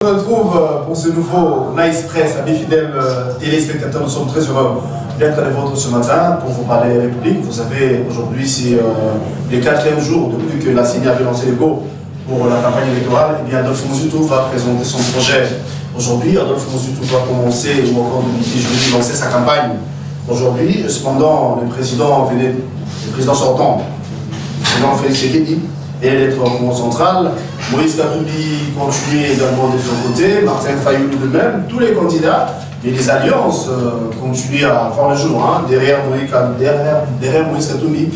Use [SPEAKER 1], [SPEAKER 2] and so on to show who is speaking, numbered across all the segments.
[SPEAKER 1] On se retrouve pour ce nouveau Nice Press, amis fidèles téléspectateurs. Nous sommes très heureux d'être à vôtres ce matin pour vous parler République. Vous savez, aujourd'hui, c'est le 4e jour depuis que la CENI avait lancé le go pour la campagne électorale. Et bien, Adolphe Muzito va présenter son projet aujourd'hui. Adolphe Muzito va commencer, ou encore de lancer sa campagne aujourd'hui. Cependant, le président sortant, le président Félix Tshisekedi, et l'être au commandement central. Moïse Katumbi continuait également de son côté, Martin Fayulu de même, tous les candidats et les alliances continuent à voir le jour derrière Moïse Katumbi,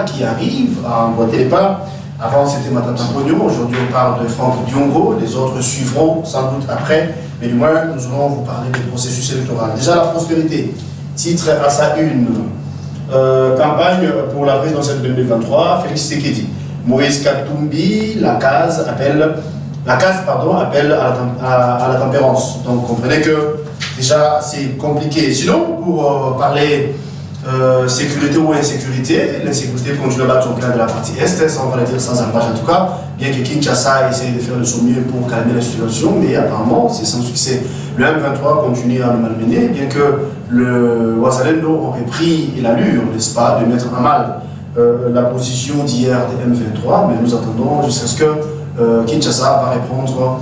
[SPEAKER 1] qui arrive à emboîter les pas. Avant c'était Matata Pogno, aujourd'hui on parle de Franck Diongo, les autres suivront sans doute après, mais du moins nous allons vous parler du processus électoral. Déjà la prospérité, titre à sa une, campagne pour la présidentielle 2023, Félix Tshisekedi. Moïse Katumbi, la case appelle à la tempérance. Donc comprenez que déjà c'est compliqué. Sinon, pour parler sécurité ou insécurité, l'insécurité continue à battre son plein de la partie Est, ça on va le dire sans embâche en tout cas, bien que Kinshasa essaye de faire de son mieux pour calmer la situation, mais apparemment c'est sans succès. Le M23 continue à le malmener, bien que le Ouazalendo aurait pris l'allure, n'est-ce pas, de mettre à mal la position d'hier des M23, mais nous attendons jusqu'à ce que Kinshasa va reprendre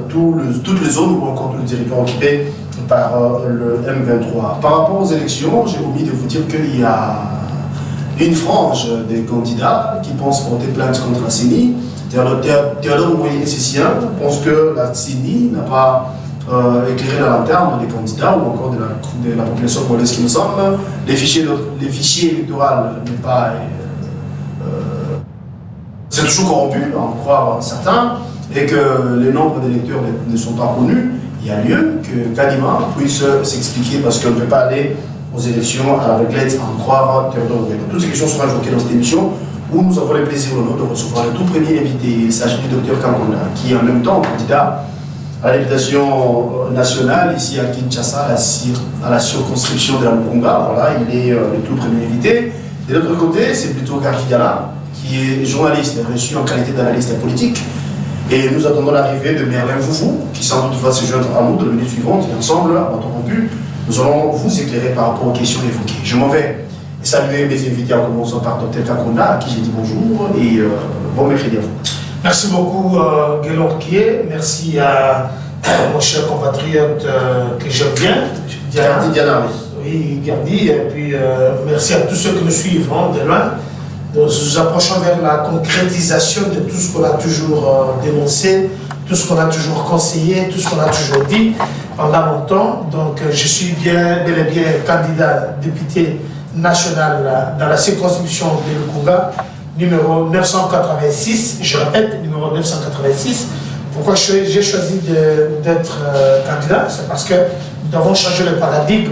[SPEAKER 1] toutes les zones ou encore tout le territoire occupé par le M23. Par rapport aux élections, j'ai omis de vous dire qu'il y a une frange des candidats qui pensent porter plainte contre la CENI. Théodore Moïse-Sissien pense que la CENI n'a pas éclairer la lanterne des candidats ou encore de la population congolaise qui nous sommes. Les fichiers électoraux n'est pas... c'est toujours corrompu, à en croire certains, et que les nombres d'électeurs ne sont pas connus. Il y a lieu que Kadima puisse s'expliquer parce qu'on ne peut pas aller aux élections à l'aveuglette à en croire Théodore Moïse. Toutes ces questions seront évoquées dans cette émission où nous avons le plaisir et l'honneur de recevoir le tout premier invité. Il s'agit du docteur Kankonda, qui est en même temps candidat à l'invitation nationale ici à Kinshasa, à la circonscription de la Mukunga. Voilà, il est le tout premier invité. De l'autre côté, c'est plutôt Gardi Diala, qui est journaliste, reçu en qualité d'analyste politique. Et nous attendons l'arrivée de Merlin Foufou, qui sans doute va se joindre à nous dans la minute suivante. Et ensemble, à temps rompu, nous allons vous éclairer par rapport aux questions évoquées. Je m'en vais saluer mes invités en commençant par Dr Kankonda, à qui j'ai dit bonjour et bon mercredi à vous.
[SPEAKER 2] Merci beaucoup, Guélon Kié. Merci à mon cher compatriote que j'aime bien.
[SPEAKER 1] Gardi Diana.
[SPEAKER 2] Oui, Gardi. Et puis, merci à tous ceux qui nous suivent de loin. Nous nous approchons vers la concrétisation de tout ce qu'on a toujours dénoncé, tout ce qu'on a toujours conseillé, tout ce qu'on a toujours dit pendant longtemps. Donc, je suis bel et bien candidat député national dans la circonscription de Mukunga, numéro 986, je répète, numéro 986. Pourquoi j'ai choisi d'être candidat? C'est parce que nous devons changer le paradigme.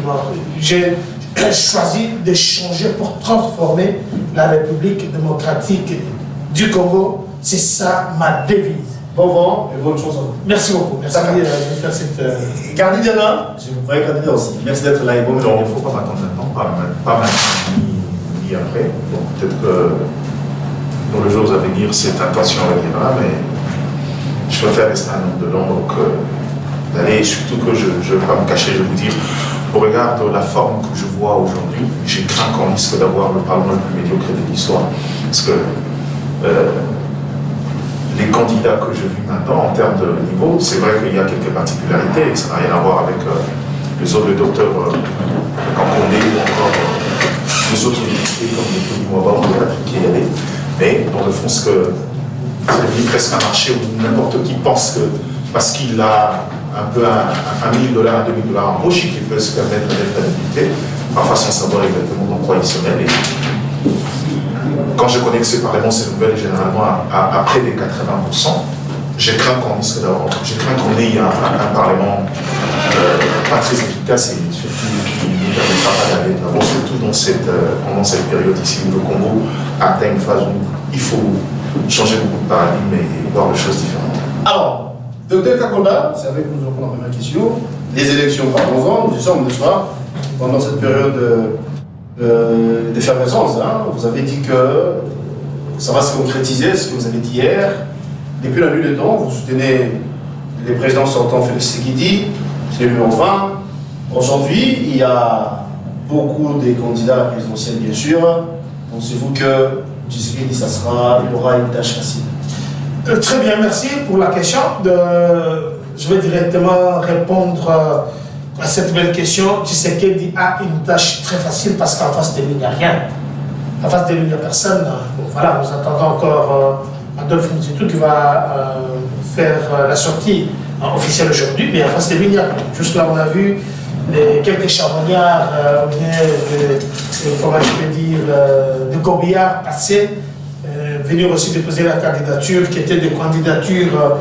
[SPEAKER 2] J'ai choisi de changer pour transformer la République démocratique du Congo. C'est ça ma devise.
[SPEAKER 1] Bon vent et bonne chance à vous.
[SPEAKER 2] Merci beaucoup. Merci de faire cette...
[SPEAKER 1] Gardi Diana, je vous ferai candidat aussi. Merci d'être là et bon.
[SPEAKER 3] Il ne faut pas m'attendre maintenant, pas maintenant ni après. Donc peut-être que dans les jours à venir, cette intention reviendra, mais je préfère rester un homme de l'ombre que d'aller, surtout que je ne vais pas me cacher, je vais vous dire, au regard de la forme que je vois aujourd'hui, j'ai craint qu'on risque d'avoir le Parlement le plus médiocre de l'histoire. Parce que les candidats que j'ai vus maintenant, en termes de niveau, c'est vrai qu'il y a quelques particularités, ça n'a rien à voir avec les autres docteurs Kankondé ou encore les autres députés comme les Tony Mwaba ou Patrick Keyalé. Mais dans le fond, c'est devenu presque un marché où n'importe qui pense que parce qu'il a un peu un $1 000, $1 2000 en poche, qu'il peut se permettre d'être député, parfois sans savoir exactement dans quoi il se mêle. Quand je connais que ce Parlement s'est nouvelle généralement à près des 80%, j'ai craint qu'on risque d'avoir, j'ai craint qu'on ait un Parlement pas très efficace et surtout qui ne permettra pas d'aller de l'avant, surtout pendant cette période ici où le Congo atteint une phase où il faut changer beaucoup de paradigme et voir les choses différemment.
[SPEAKER 1] Alors, Dr Kankonda, c'est avec vous nous allons la première question. Les élections, parlons-en, nous y sommes ce soir, pendant cette période d'effervescence. Vous avez dit que ça va se concrétiser, ce que vous avez dit hier. depuis la nuit des temps, vous soutenez les présidents sortants Félix Tshisekedi, c'est le numéro 20. Aujourd'hui, il y a beaucoup de candidats à la présidentielle, bien sûr. Pensez-vous que Tshisekedi, il aura une tâche facile?
[SPEAKER 2] Très bien, merci pour la question. Je vais directement répondre à cette belle question. Tshisekedi a une tâche très facile parce qu'en face de lui, il n'y a rien. En face de lui, il n'y a personne. Bon, voilà, nous attendons encore Adolphe Mouzitou qui va faire la sortie officielle aujourd'hui, mais en face de lui, il n'y a rien. Jusque-là, on a vu quelques charognards, comment je peux dire, de corbillards passer, venir aussi déposer la candidature, qui était des candidatures,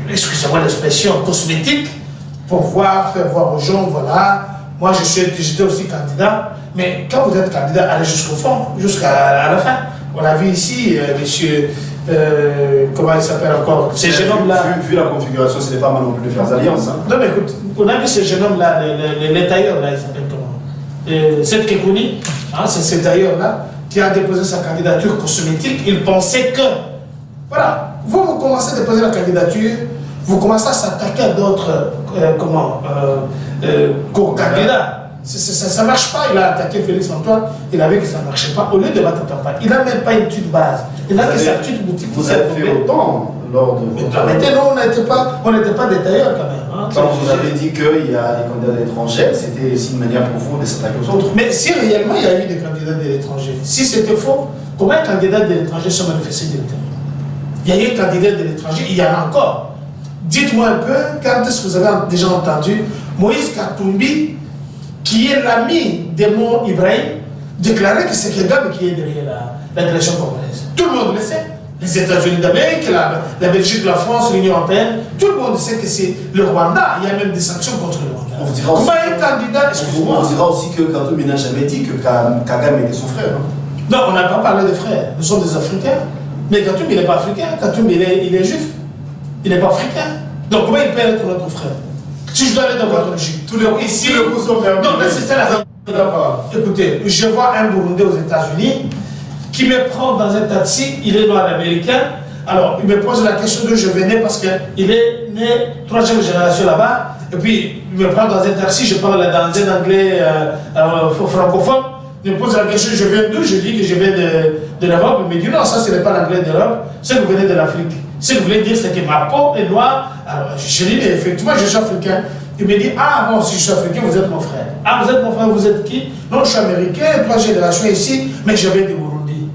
[SPEAKER 2] excusez-moi l'expression, cosmétiques, pour faire voir aux gens, voilà, moi j'étais aussi candidat, mais quand vous êtes candidat, allez jusqu'au fond, jusqu'à la fin. On a vu ici, monsieur, comment il s'appelle encore, ces jeunes hommes-là.
[SPEAKER 1] Vu la configuration, ce n'est pas mal non plus de faire alliance. Hein.
[SPEAKER 2] Non mais écoute, on a vu ces jeunes hommes-là, les tailleurs, là, ils s'appellent comment, Seth Kekouni, hein, c'est ces tailleurs-là, qui a déposé sa candidature cosmétique. Il pensait que, voilà, vous commencez à déposer la candidature, vous commencez à s'attaquer à d'autres, co-candidats. Ça ne marche pas. Il a attaqué Félix Antoine, il a vu que ça ne marchait pas. Au lieu de battre campagne, il n'a même pas une petite base. Il n'a que sa petite boutique.
[SPEAKER 1] Vous avez fait autant lors de.
[SPEAKER 2] Mais non, on n'était pas des tailleurs quand même. Hein.
[SPEAKER 1] Quand vous avez dit qu'il y a des candidats de l'étranger, c'était aussi une manière pour vous de s'attaquer aux autres.
[SPEAKER 2] Mais si réellement il y a eu des candidats de l'étranger, si c'était faux, combien de candidats de l'étranger sont manifestés directement? Il y a eu des candidats de l'étranger, il y en a encore. Dites-moi un peu, quand est-ce que vous avez déjà entendu Moïse Katumbi, qui est l'ami de mon Ibrahim, déclarer que c'est Kagame qui est derrière l'agression congolaise. Tout le monde le sait. Les États-Unis d'Amérique, la Belgique, la France, l'Union européenne, tout le monde sait que c'est le Rwanda. Il y a même des sanctions contre le Rwanda.
[SPEAKER 1] On vous dira aussi,
[SPEAKER 2] excusez-moi.
[SPEAKER 1] on vous dira aussi que Katumbi n'a jamais dit que Kagame était son frère. Hein.
[SPEAKER 2] Non, on n'a pas parlé de frères. Nous sommes des Africains. Mais Katumbi, il n'est pas africain. Katumbi, il est juif. Il n'est pas africain. Donc comment il peut être notre frère? Si je dois aller dans votre logique, tous les ici, le coup sont permis. Non, mais c'est ça la écoutez, je vois un Burundais aux États-Unis qui me prend dans un taxi, il est noir américain. Alors, il me pose la question d'où je venais parce qu'il est né 3e génération là-bas. Et puis, il me prend dans un taxi, je parle dans un anglais francophone. Il me pose la question, je viens d'où? Je dis que je viens de l'Europe. Il me dit non, ça ce n'est pas l'anglais d'Europe, c'est que vous venez de l'Afrique. Si vous voulez dire c'est que ma peau est noire, alors je dis effectivement je suis africain. Il me dit ah bon, si je suis africain, vous êtes mon frère. Ah vous êtes mon frère, vous êtes qui? Non, je suis américain, 3 générations ici, mais je viens de Burundi.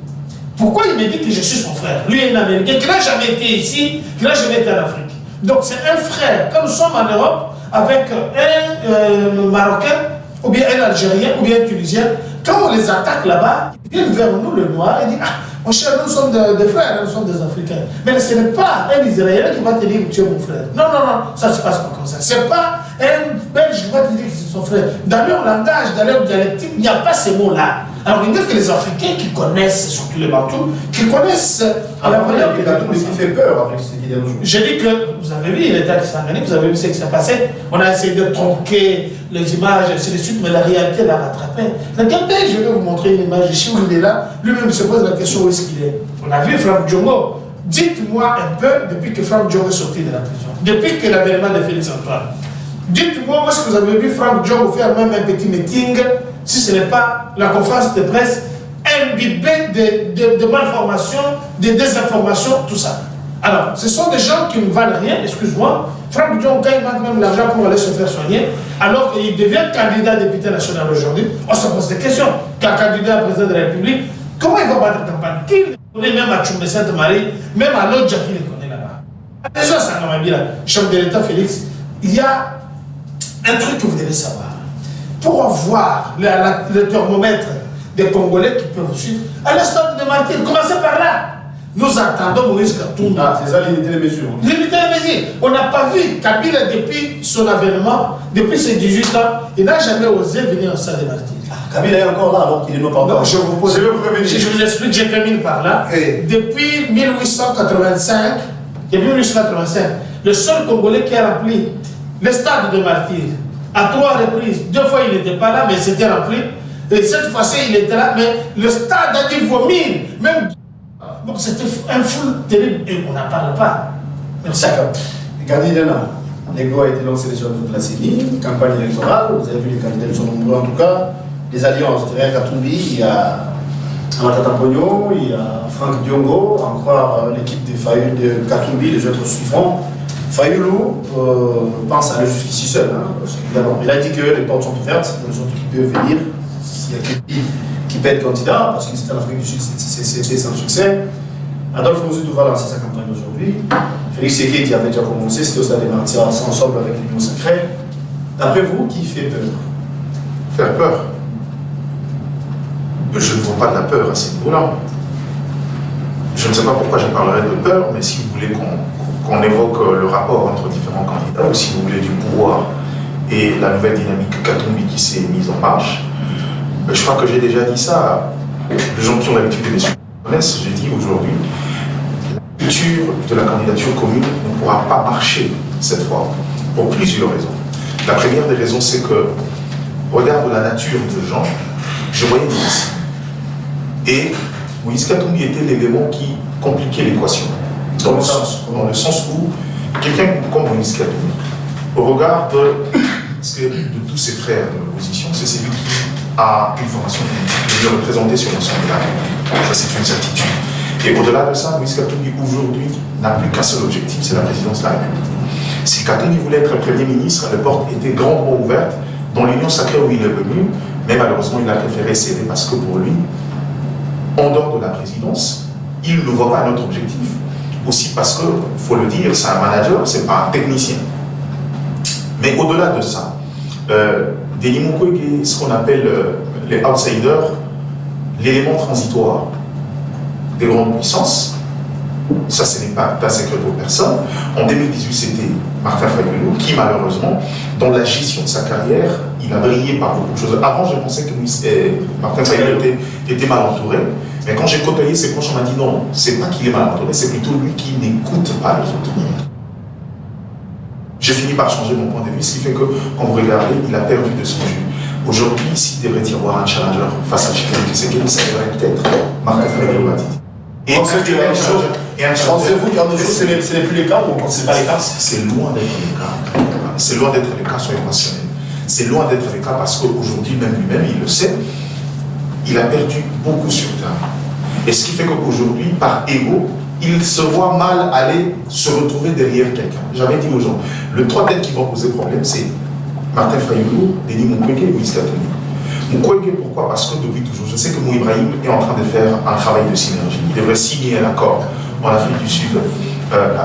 [SPEAKER 2] Pourquoi il me dit que je suis son frère? Lui est un américain qui n'a jamais été ici, qui n'a jamais été en Afrique. Donc c'est un frère, comme nous sommes en Europe, avec un Marocain, ou bien un Algérien, ou bien un Tunisien. Quand on les attaque là-bas, ils viennent vers nous, le noir, et disent ah, mon cher, nous sommes des frères, nous sommes des Africains. Mais ce n'est pas un Israélien qui va te dire que tu es mon frère. Non, non, non, ça ne se passe pas comme ça. Ce n'est pas un Belge qui va te dire que c'est son frère. Dans leur langage, dans leur dialectique, il n'y a pas ces mots-là. Alors, il y a que les Africains qui connaissent, surtout les Bantous, qui connaissent
[SPEAKER 1] la valeur de ce qui fait peur avec ce qu'il y a aujourd'hui.
[SPEAKER 2] J'ai dit que, vous avez vu l'État qui s'est organisé, vous avez vu ce qui s'est passé. On a essayé de tronquer les images, ainsi de suite, mais la réalité l'a rattrapé. Regardez, je vais vous montrer une image ici où il est là. Lui-même se pose la question où est-ce qu'il est. On a vu Franck Diongo. Dites-moi un peu, depuis que Franck Diongo est sorti de la prison, depuis que l'avènement de Félix Antoine, dites-moi où est-ce que vous avez vu Franck Diongo faire même un petit meeting, si ce n'est pas la conférence de presse imbibée de malformations, de désinformations, tout ça. Alors, ce sont des gens qui ne valent rien, excuse-moi. Franck Diongo, il manque même l'argent pour aller se faire soigner, alors qu'il devient candidat député national aujourd'hui. On se pose des questions. Qu'un candidat à président de la République, comment il va battre campagne? Qui le connaît même à Tchoumbe Sainte-Marie, même à l'autre qui les connaît là-bas? Déjà, ça m'a bien, chef de l'État Félix, il y a un truc que vous devez savoir. Pour avoir le thermomètre des Congolais qui peuvent suivre, à l'instant de martyrs, commencez par là. Nous attendons Moïse Katumbi.
[SPEAKER 1] Ah, c'est ça l'unité des mesures.
[SPEAKER 2] L'unité des mesures. On n'a pas vu Kabila depuis son avènement, depuis ses 18 ans, il n'a jamais osé venir en salle de martyrs.
[SPEAKER 1] Kabila est encore là alors qu'il est non pas encore.
[SPEAKER 2] Je vous explique, je termine par là. Hey. Depuis 1885, le seul Congolais qui a rempli le stade de martyrs, à 3 reprises, 2 fois il n'était pas là, mais c'était rempli. Et cette fois-ci, il était là, mais le stade a dû vomir. Même... Donc c'était un foule terrible et on n'en parle pas. Merci.
[SPEAKER 1] D'accord. Regardez, Dana, l'ego a été lancé déjà toute la CENI, campagne électorale, vous avez vu les candidats sont nombreux en tout cas, les alliances, derrière Katumbi, il y a Amatata Pogno, il y a Franck Diongo, en croire l'équipe de Katumbi, les autres suivront. Fayoulou pense aller jusqu'ici seul, hein, parce il a dit que les portes sont ouvertes, les autres qui peuvent venir, s'il y a quelqu'un qui peut être candidat, parce que c'était en Afrique du Sud, c'était sans succès. Adolphe Mouzoudou va lancer sa campagne aujourd'hui. Félix Sekedi avait déjà commencé, c'était au stade des Martyrs ensemble avec l'Union Sacrée. D'après vous, qui fait peur?
[SPEAKER 3] Faire peur? Je ne vois pas de la peur à ce niveau-là. Je ne sais pas pourquoi je parlerai de peur, mais si vous voulez qu'on évoque le rapport entre différents candidats, ou si vous voulez du pouvoir et la nouvelle dynamique Katumbi qui s'est mise en marche, je crois que j'ai déjà dit ça. Les gens qui ont l'habitude de les suivre connaissent, j'ai dit aujourd'hui, la culture de la candidature commune ne pourra pas marcher cette fois, pour plusieurs raisons. La première des raisons, c'est que, regarde la nature de Jean, je voyais Moïse. Et Moïse Katumbi était l'élément qui compliquait l'équation. Dans le sens où quelqu'un comme Moïse Katumbi, au regard de tous ses frères de l'opposition, c'est celui qui a une formation politique, de représenter sur l'ensemble de la. Ça, c'est une certitude. Et au-delà de ça, Moïse Katumbi aujourd'hui n'a plus qu'un seul objectif, c'est la présidence de la République. Si Katumbi voulait être Premier ministre, les portes étaient grandement ouvertes dans l'Union Sacrée où il est venu, mais malheureusement, il a préféré céder parce que pour lui, en dehors de la présidence, il ne voit pas un autre objectif. Aussi parce que, il faut le dire, c'est un manager, c'est pas un technicien. Mais au-delà de ça, Denis Mukwege, ce qu'on appelle les outsiders, l'élément transitoire des grandes puissances, ça ce n'est pas un secret pour personne. En 2018, c'était Martin Fayoulou qui, malheureusement, dans la gestion de sa carrière, il a brillé par beaucoup de choses. Avant, je pensais que Martin Fayoulou était mal entouré, mais quand j'ai côtoyé ses proches, on m'a dit non, c'est pas qu'il est mal entouré, c'est plutôt lui qui n'écoute pas les autres. J'ai fini par changer mon point de vue, ce qui fait que, quand vous regardez, il a perdu de son jus. Aujourd'hui, s'il devrait y avoir un challenger face à Chikane Tshisekedi, ça devrait peut-être Martin Fayoulou. Et
[SPEAKER 1] pensez-vous qu'en aujourd'hui, ce n'est plus le cas ou ce n'est pas le cas?
[SPEAKER 3] C'est loin d'être le cas. C'est loin d'être le cas, soyons rationnels. C'est loin d'être le cas parce qu'aujourd'hui, même lui-même, il le sait, il a perdu beaucoup sur terrain. Et ce qui fait qu'aujourd'hui, par ego, il se voit mal aller se retrouver derrière quelqu'un. J'avais dit aux gens, les trois têtes qui vont poser problème, c'est Martin Fayoulou, Denis Mukwege et Moïse Katumbi. Mukwege, pourquoi? Parce que depuis toujours, je sais que Mou Ibrahim est en train de faire un travail de synergie. Il devrait signer un accord en Afrique du Sud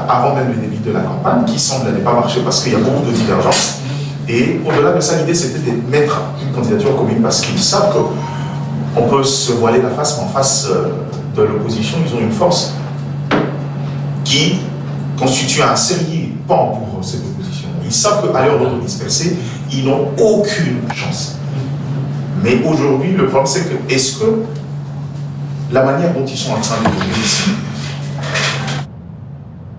[SPEAKER 3] avant même le début de la campagne, qui semble ne pas marcher parce qu'il y a beaucoup de divergences. Et au-delà de ça, l'idée c'était de mettre une candidature commune parce qu'ils savent qu'on peut se voiler la face, mais en face de l'opposition, ils ont une force qui constitue un sérieux pan pour cette opposition. Ils savent qu'à l'heure de disperser, ils n'ont aucune chance. Mais aujourd'hui, le problème c'est que, est-ce que la manière dont ils sont en train de vivre ici,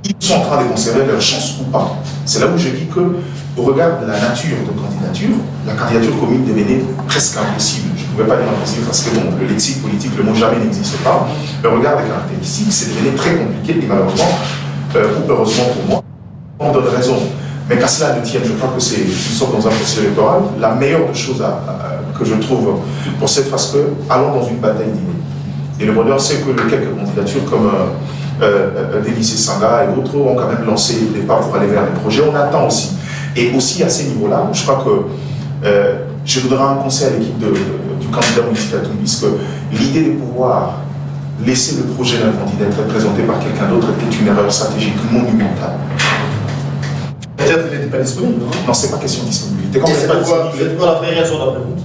[SPEAKER 3] ils sont en train de conserver leur chance ou pas? C'est là où je dis que, au regard de la nature de candidature, la candidature commune devenait presque impossible. Je ne pouvais pas dire impossible parce que bon, le lexique politique, le mot jamais n'existe pas. Le regard des caractéristiques, c'est devenu très compliqué et malheureusement, ou heureusement pour moi, on donne raison. Mais qu'à cela ne tienne, je crois que c'est, nous sommes dans un processus électoral, la meilleure chose que je trouve pour cette phase que, allons dans une bataille d'idées. Et le bonheur, c'est que les quelques candidatures comme Denis Sanga et d'autres ont quand même lancé des pas pour aller vers les projets. On attend aussi. Et aussi à ces niveaux-là, je crois que je voudrais un conseil à l'équipe du candidat Moïse Katumbi, puisque l'idée de pouvoir laisser le projet d'un candidat être présenté par quelqu'un d'autre était une erreur stratégique monumentale.
[SPEAKER 1] Peut-être qu'il n'était pas disponible, non?
[SPEAKER 3] Non, c'est pas question de disponibilité.
[SPEAKER 1] C'est quoi la vraie raison d'après vous?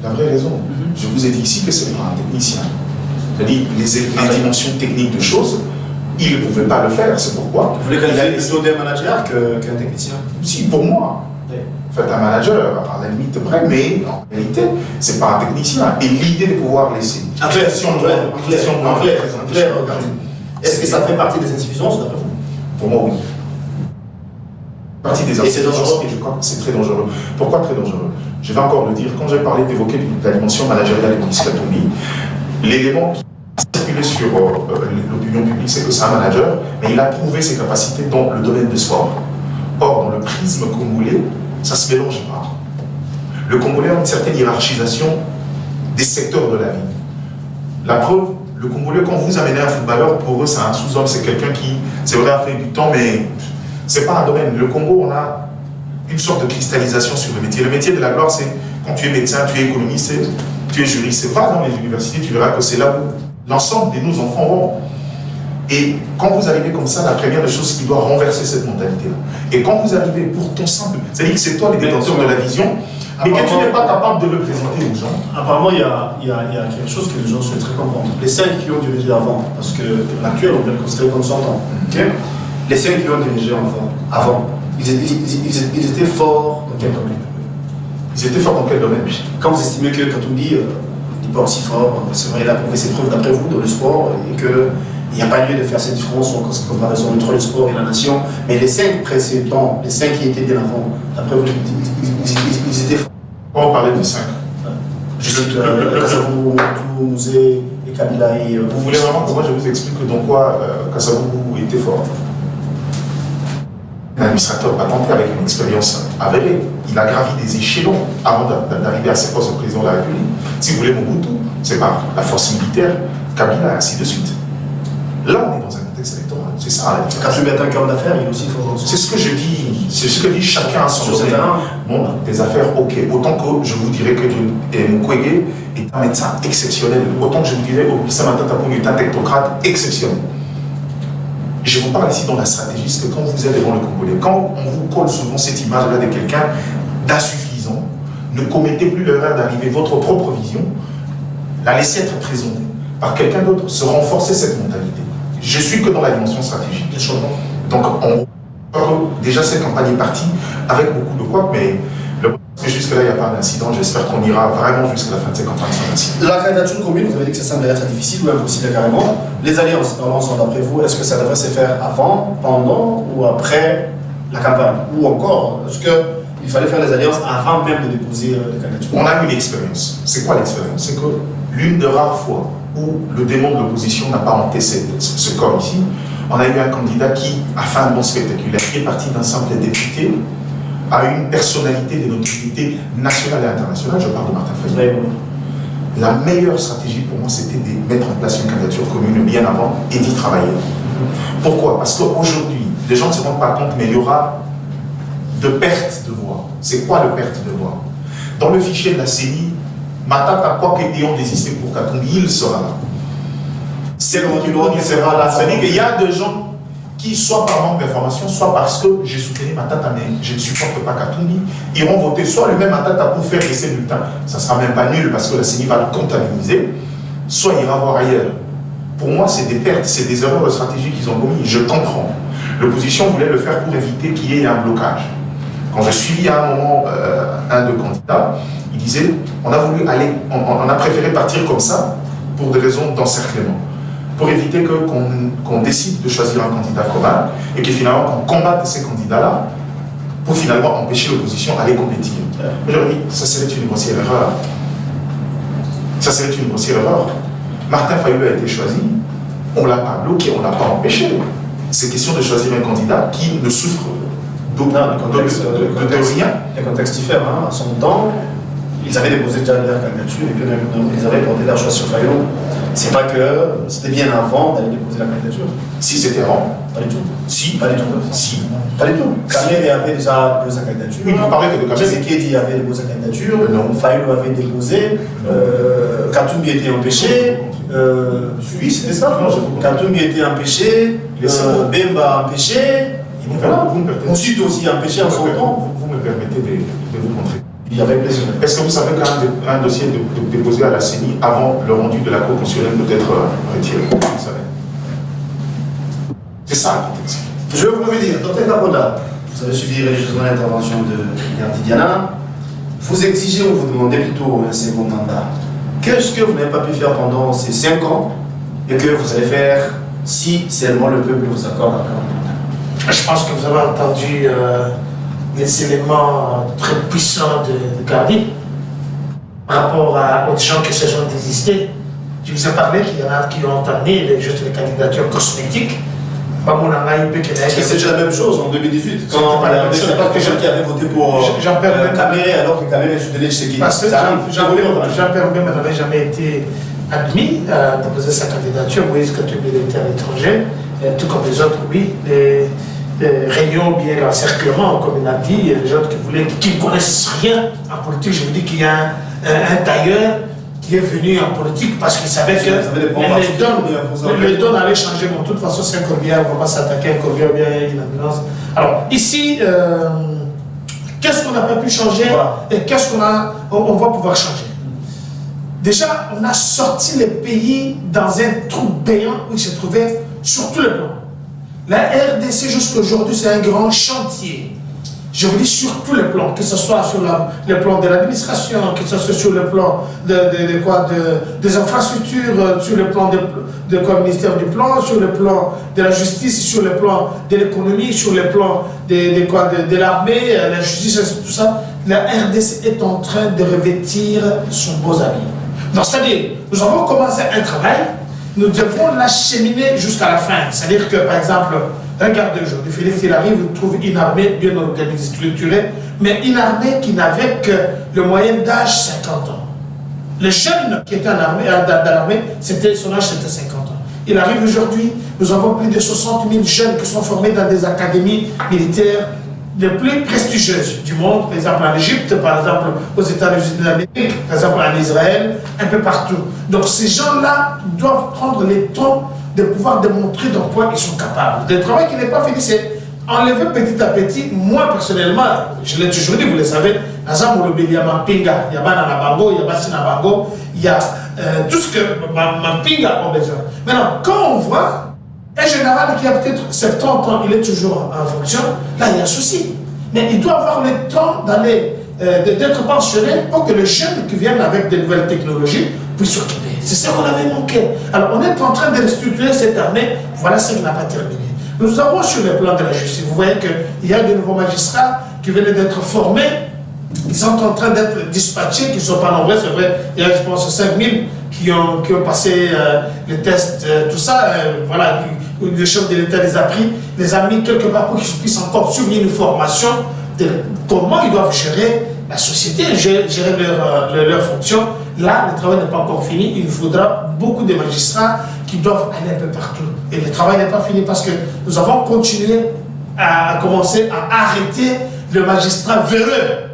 [SPEAKER 3] La vraie raison, je vous ai dit ici que ce n'est pas un technicien. C'est-à-dire les dimensions techniques de choses, il ne pouvait pas le faire, c'est pourquoi.
[SPEAKER 1] Vous voulez qualifier plutôt d'un manager qu'un technicien?
[SPEAKER 3] Si, pour moi. Oui. Faites un manager, à la limite près, mais en réalité, ce n'est pas un technicien. Et l'idée de pouvoir laisser.
[SPEAKER 1] En clair, regardez. Est-ce que ça fait partie des insuffisances d'après vous?
[SPEAKER 3] Pour moi, oui. Partie des insuffisances, et je crois que c'est très dangereux. Pourquoi très dangereux? Je vais encore le dire, quand j'ai parlé d'évoquer la dimension managériale de Moïse Katumbi, l'élément qui circulé sur l'opinion publique, c'est que c'est un manager, mais il a prouvé ses capacités dans le domaine du sport. Or, dans le prisme congolais, ça ne se mélange pas. Le Congolais a une certaine hiérarchisation des secteurs de la vie. La preuve, le Congolais, quand vous amenez un footballeur, pour eux, c'est un sous-homme, c'est quelqu'un qui, c'est vrai, a fait du temps, mais ce n'est pas un domaine. Le Congo, on a une sorte de cristallisation sur le métier. Le métier de la gloire, c'est quand tu es médecin, tu es économiste, tu es juriste. Va dans les universités, tu verras que c'est là où l'ensemble de nos enfants vont. Et quand vous arrivez comme ça, la première des choses qui doit renverser cette mentalité-là. Et quand vous arrivez pour ton simple, c'est-à-dire que c'est toi le détenteur de la vision, mais que tu n'es pas capable de le présenter aux gens.
[SPEAKER 1] Apparemment, il y a quelque chose que les gens souhaiteraient comprendre. Les 5 qui ont dirigé avant, parce que l'actuel, on peut le considérer comme sortant. Okay. Les 5 qui ont dirigé avant, ils étaient forts dans quel domaine?
[SPEAKER 3] Ils étaient forts dans quel domaine?
[SPEAKER 1] Quand vous estimez que Katumbi n'est pas aussi fort, c'est vrai, il a prouvé ses preuves d'après vous dans le sport, et qu'il n'y a pas lieu de faire cette différence en comparaison entre le sport et la nation, mais les 5 précédents, les 5 qui étaient bien avant, d'après vous, ils étaient forts.
[SPEAKER 3] On parlait de 5.
[SPEAKER 1] Je sais que Kasavubu, Mouzé et Kabila et...
[SPEAKER 3] Vous voulez vraiment que moi je vous explique dans quoi Kasavubu était fort? Un administrateur patenté avec une expérience avérée. Il a gravi des échelons avant d'arriver à ses postes de président de la République. Si vous voulez Mobutu, c'est par la force militaire, Kabila, ainsi de suite. Là, on est dans un contexte électoral. C'est ça la différence.
[SPEAKER 1] Katumbi est un cœur d'affaires, il est aussi fort.
[SPEAKER 3] C'est ce que je dis. C'est ce que dit chacun à son domaine. Bon, des affaires, ok. Autant que je vous dirais que Mukwege est un médecin exceptionnel. Autant que je vous dirais que Samantha Tapoung est un technocrate exceptionnel. Je vous parle ici dans la stratégie, parce que quand vous êtes devant le Congolais, quand on vous colle souvent cette image-là de quelqu'un d'insuffisant, ne commettez plus l'erreur d'arriver votre propre vision, la laisser être présentée par quelqu'un d'autre, se renforcer cette mentalité. Je suis que dans la dimension stratégique. Donc, déjà cette campagne est partie avec beaucoup de quoi, mais jusque-là, il n'y a pas d'incident. J'espère qu'on ira vraiment jusqu'à la fin de cette campagne sans incident.
[SPEAKER 1] La candidature commune, vous avez dit que ça semble être difficile ou impossible carrément. Les alliances dans l'ensemble, d'après vous, est-ce que ça devrait se faire avant, pendant ou après la campagne? Ou encore, est-ce qu'il fallait faire les alliances avant même de déposer les candidatures?
[SPEAKER 3] On a une expérience. C'est quoi l'expérience? C'est que l'une des rares fois où le démon de l'opposition n'a pas hanté ce corps ici, on a eu un candidat qui a fait un bon spectaculaire, qui est parti d'un simple député à une personnalité de notoriété nationale et internationale. Je parle de Martin Fayulu. La meilleure stratégie pour moi, c'était de mettre en place une candidature commune bien avant et d'y travailler. Pourquoi? Parce qu'aujourd'hui, les gens ne se rendent pas compte, mais il y aura de perte de voix. C'est quoi le perte de voix? Dans le fichier de la CENI, Matata, quoi qu'ayant désisté pour Katumbi, il sera là. C'est il sera là. C'est-à-dire qu'il y a des gens qui, soit par manque d'information, soit parce que j'ai soutenu Matata, mais je ne supporte pas Katumbi, iront voter soit le même Matata pour faire laisser le bulletin. Ça ne sera même pas nul parce que la CENI va le comptabiliser, soit il ira voir ailleurs. Pour moi, c'est des pertes, c'est des erreurs de stratégie qu'ils ont commis. Je comprends. L'opposition voulait le faire pour éviter qu'il y ait un blocage. Quand j'ai suivi à un moment un de candidats, il disait on a voulu aller, on a préféré partir comme ça pour des raisons d'encerclement, pour éviter qu'on décide de choisir un candidat commun et que finalement qu'on combatte ces candidats-là pour finalement empêcher l'opposition d'aller compétir. Je leur dis, ça serait une grossière erreur. Ça serait une grossière erreur. Martin Fayulu a été choisi, on ne l'a pas bloqué, on ne l'a pas empêché. C'est question de choisir un candidat qui ne souffre de rien.
[SPEAKER 1] Les contextes différents. À son temps, ils avaient déposé déjà leur candidature et puis ils avaient porté leur choix sur Fayulu. C'est pas que c'était bien avant d'aller déposer la candidature.
[SPEAKER 3] Si c'était avant.
[SPEAKER 1] Pas du tout.
[SPEAKER 3] Si.
[SPEAKER 1] Pas du tout.
[SPEAKER 3] Si.
[SPEAKER 1] Pas du tout. Kamere avait déjà déposé sa candidature.
[SPEAKER 3] Oui, vous parlez que de Kamere.
[SPEAKER 1] Tshisekedi avait déposé sa candidature.
[SPEAKER 3] Non.
[SPEAKER 1] Fayulu avait déposé. Katumbi était empêché. Oui, c'était ça. Katumbi était empêché. Bemba empêché. Et voilà. Ensuite aussi empêché en son temps.
[SPEAKER 3] Vous me permettez de vous montrer.
[SPEAKER 1] Il y avait plaisir.
[SPEAKER 3] Est-ce que vous savez qu'un dossier déposé à la CENI avant le rendu de la Cour constitutionnelle peut être retiré? Vous savez. C'est ça le contexte.
[SPEAKER 1] Je vais vous le dire, Dr Kaboda, vous avez suivi religieusement l'intervention de Gardi Diana. Vous exigez ou vous demandez plutôt un second mandat. Qu'est-ce que vous n'avez pas pu faire pendant ces 5 ans et que vous allez faire si seulement le peuple vous accorde un mandat?
[SPEAKER 2] Je pense que vous avez entendu les éléments très puissants de Gardi par rapport aux gens qui se sont désistés. Je vous ai parlé qu'il y en a qui ont amené juste les candidatures cosmétiques.
[SPEAKER 1] Et c'est déjà la même chose en 2018. Quand c'est pas que gens qui avaient voté pour Kamere alors que Kamere est sous délai de Tshisekedi.
[SPEAKER 2] Parce que Jean-Pierre Bemba n'avait jamais été admis à déposer sa candidature. Moïse Katumbi était à l'étranger, tout comme les autres, oui. Les réunions, bien l'encerclement, comme il a dit, les gens qui ne connaissent rien en politique, je vous dis qu'il y a un tailleur qui est venu en politique parce qu'il savait que les dons allaient changer. Bon, de toute façon, c'est un corbillard, on va pas s'attaquer à un corbillard, bien une ambulance. Alors, ici, qu'est-ce qu'on n'a pas pu changer et qu'est-ce qu'on va pouvoir changer? Déjà, on a sorti le pays dans un trou béant où il se trouvait sur tous les plans. La RDC jusqu'à aujourd'hui, c'est un grand chantier. Je vous dis sur tous les plans, que ce soit sur le plan de l'administration, que ce soit sur le plan des infrastructures, sur le plan du ministère du Plan, sur le plan de la justice, sur le plan de l'économie, sur le plan de l'armée, la justice, tout ça. La RDC est en train de revêtir son beau habit. Donc, c'est-à-dire, nous avons commencé un travail, nous devons l'acheminer jusqu'à la fin. C'est-à-dire que, par exemple, regardez aujourd'hui, Félix, il arrive, il trouve une armée bien organisée, structurée, mais une armée qui n'avait que le moyen d'âge 50 ans. Le jeune qui était dans l'armée, son âge c'était 50 ans. Il arrive aujourd'hui, nous avons plus de 60 000 jeunes qui sont formés dans des académies militaires les plus prestigieuses du monde, par exemple en Égypte, par exemple aux États-Unis d'Amérique, par exemple en Israël, un peu partout. Donc ces gens-là doivent prendre le temps de pouvoir démontrer dans quoi ils sont capables. Le travail qui n'est pas fini, c'est enlever petit à petit. Moi personnellement, je l'ai toujours dit, vous le savez, il y a Mampinga, il y a Bananabango, il y a Bassinabango, il y a tout ce que Mampinga a besoin. Maintenant, quand on voit un général qui a peut-être 70 ans, il est toujours en fonction, là il y a un souci. Mais il doit avoir le temps d'aller, d'être pensionné pour que les jeunes qui viennent avec de nouvelles technologies puissent s'occuper. C'est ça qu'on avait manqué. Alors on est en train de restructurer cette armée, voilà ce qui n'a pas terminé. Nous avons sur le plan de la justice, vous voyez qu'il y a de nouveaux magistrats qui viennent d'être formés, ils sont en train d'être dispatchés, qui ne sont pas nombreux, c'est vrai, il y a je pense 5000 qui ont passé les tests, tout ça, voilà, le chef de l'État les a pris, les a mis quelque part pour qu'ils puissent encore suivre une formation de comment ils doivent gérer la société, gérer leur fonction. Là, le travail n'est pas encore fini, il nous faudra beaucoup de magistrats qui doivent aller un peu partout. Et le travail n'est pas fini parce que nous avons continué à commencer à arrêter le magistrat véreux.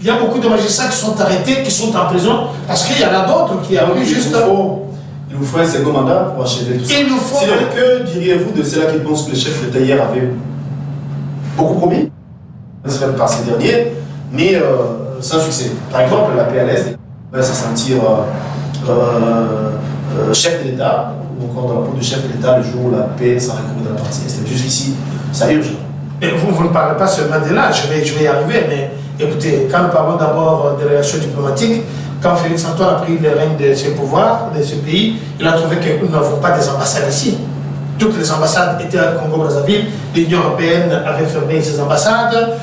[SPEAKER 2] Il y a beaucoup de magistrats qui sont arrêtés, qui sont en prison, parce qu'il y en a d'autres qui arrivent juste...
[SPEAKER 1] Il vous faut un second mandat pour achever tout ça.
[SPEAKER 2] Il nous faut...
[SPEAKER 1] Sinon, que diriez-vous de ceux-là qui pensent que le chef d'État hier avait beaucoup promis, par ces derniers, mais sans succès? Par exemple, la PLS va se sentir chef de l'État, ou encore dans la peau de chef de l'État le jour où la paix sera recouvrée dans la partie. C'est juste ici, ça urge.
[SPEAKER 2] Et vous ne parlez pas seulement de là, je vais y arriver, mais écoutez, quand nous parlons d'abord des relations diplomatiques, quand Félix Antoine a pris le règne de ses pouvoirs, de ce pays, il a trouvé que nous n'avons pas des ambassades ici. Toutes les ambassades étaient à Congo-Brazzaville, l'Union européenne avait fermé ses ambassades,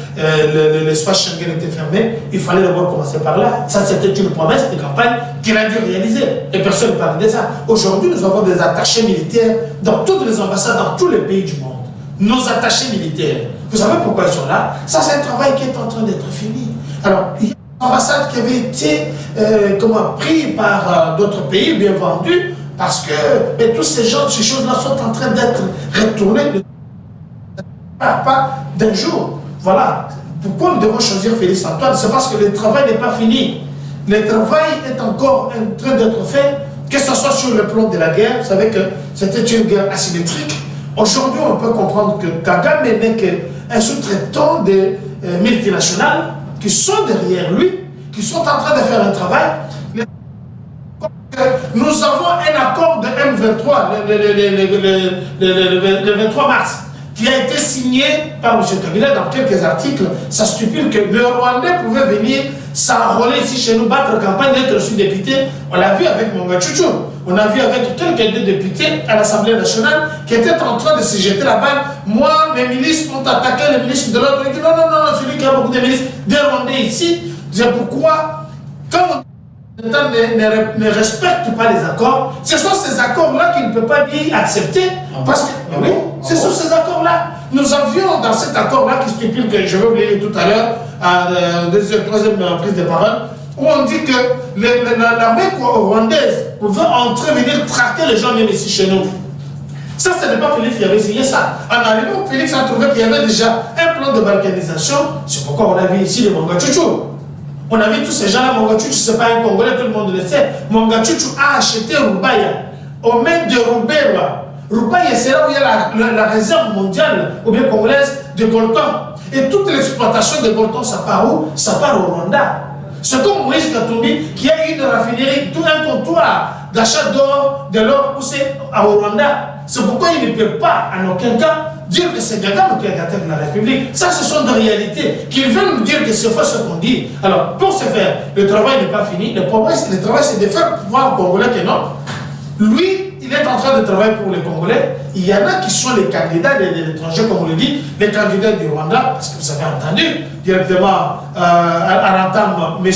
[SPEAKER 2] l'espace Schengen était fermé, il fallait d'abord commencer par là. Ça, c'était une promesse de campagne qu'il a dû réaliser, et personne ne parlait de ça. Aujourd'hui, nous avons des attachés militaires dans toutes les ambassades, dans tous les pays du monde. Nos attachés militaires, vous savez pourquoi ils sont là? Ça, c'est un travail qui est en train d'être fini. Alors, il y a une ambassade qui avait été pris par d'autres pays, bien vendus, parce que tous ces choses-là sont en train d'être retournées pas d'un jour. Voilà. Pourquoi nous devons choisir Félix Antoine? C'est parce que le travail n'est pas fini. Le travail est encore en train d'être fait, que ce soit sur le plan de la guerre. Vous savez que c'était une guerre asymétrique. Aujourd'hui, on peut comprendre que Kagame n'est qu'un sous-traitant des multinationales qui sont derrière lui, qui sont en train de faire un travail. Nous avons un accord de M23 le 23 mars qui a été signé par M. Kabila dans quelques articles. Ça stipule que le Rwandais pouvait venir s'enrôler ici chez nous, battre campagne, d'être sous-député. On l'a vu avec Monga Tchouchou. On a vu avec quelques députés à l'Assemblée nationale qui étaient en train de se jeter la balle. Moi, mes milices ont attaqué les ministres de l'autre. Ils disent non, celui qui a beaucoup de milices des Rwandais ici. C'est pourquoi, quand l'État ne respecte pas les accords. Ce sont ces accords-là qu'il ne peut pas dire accepter. Parce que, oui, ce sont ces accords-là. Nous avions dans cet accord-là qui stipule que je vais vous lire tout à l'heure, à la troisième prise de parole, où on dit que l'armée rwandaise pouvait entrer, venir traquer les gens même ici chez nous. Ça, ce n'est pas Félix qui avait signé ça. En arrivant, Félix a trouvé qu'il y avait déjà un plan de balkanisation. C'est pourquoi on a vu ici les Mangachuchu. On a vu tous ces gens-là, Mangachuchu, ce n'est pas un Congolais, tout le monde le sait. Mangachuchu a acheté Rubaya, aux mains de Rubera. Rubaya, c'est là où il y a la réserve mondiale, ou bien congolaise, de coltan. Et toute l'exploitation de coltan, ça part où? Ça part au Rwanda. C'est comme Moïse Katumbi qui a une raffinerie, tout un comptoir d'achat d'or, de l'or, où c'est au Rwanda. C'est pourquoi il ne peut pas, en aucun cas, dire que c'est Kagame qui a gâté la République. Ça, ce sont des réalités. Qu'ils veulent nous dire que c'est faux ce qu'on dit. Alors, pour ce faire, le travail n'est pas fini. Le travail, c'est de faire voir aux Congolais que non. Lui, il est en train de travailler pour les Congolais. Il y en a qui sont les candidats de l'étranger, comme on le dit, les candidats du Rwanda, parce que vous avez entendu directement à l'entame, M.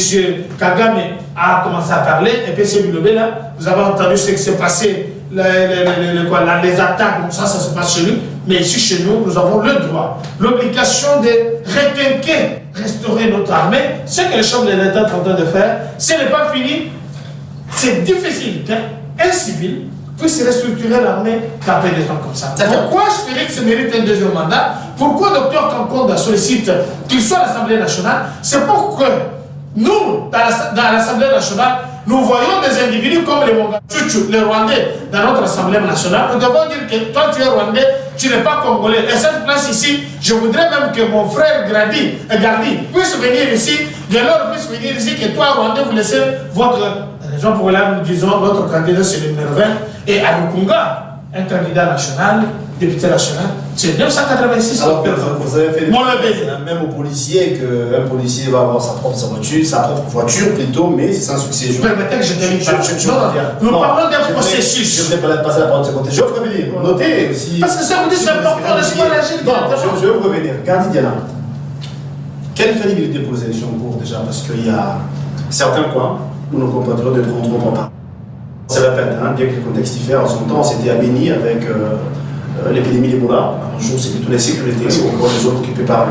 [SPEAKER 2] Kagame a commencé à parler, et puis M. Bilobé, là, vous avez entendu ce qui s'est passé, les attaques, comme ça se passe chez lui, mais ici chez nous, nous avons le droit, l'obligation de requinquer, restaurer notre armée. Ce que le chef de l'État est en train de faire, ce n'est pas fini, c'est difficile qu'un civil puisse restructurer l'armée taper des gens comme ça. Pourquoi Félix mérite un deuxième mandat? Pourquoi Dr Kankonda sollicite qu'il soit à l'Assemblée nationale? C'est pour que nous, dans l'Assemblée nationale, nous voyons des individus comme les Mangachuchu, les Rwandais, dans notre Assemblée nationale. Nous devons dire que toi tu es Rwandais, tu n'es pas Congolais. Et cette place ici, je voudrais même que mon frère Gardi puisse venir ici, Galor puisse venir ici, que toi Rwandais, vous laissez votre... Jean Paulin, nous disons, notre candidat c'est le numéro 20, et à Lukunga, un candidat national, député national, c'est 986.
[SPEAKER 1] Alors, vous avez fait même au policier, qu'un policier va avoir sa propre voiture plutôt, mais c'est un succès.
[SPEAKER 2] Permettez que je termine. Nous parlons d'un processus.
[SPEAKER 1] Je ne vais pas passer la parole de ce côté. Je vais vous revenir. Notez aussi.
[SPEAKER 2] Parce que ça vous dit c'est important, laissez-moi l'agir.
[SPEAKER 1] Je vais vous revenir. Gardi Diana. Quelle crédibilité pour les élections en cours déjà? Parce qu'il y a certains points où nos compatriotes ne prendront pas. C'est la peine, bien que le contexte diffère. En son temps, c'était à Béni avec l'épidémie d'Ebola. Un jour, c'était toute la sécurité, ou encore les autres occupés par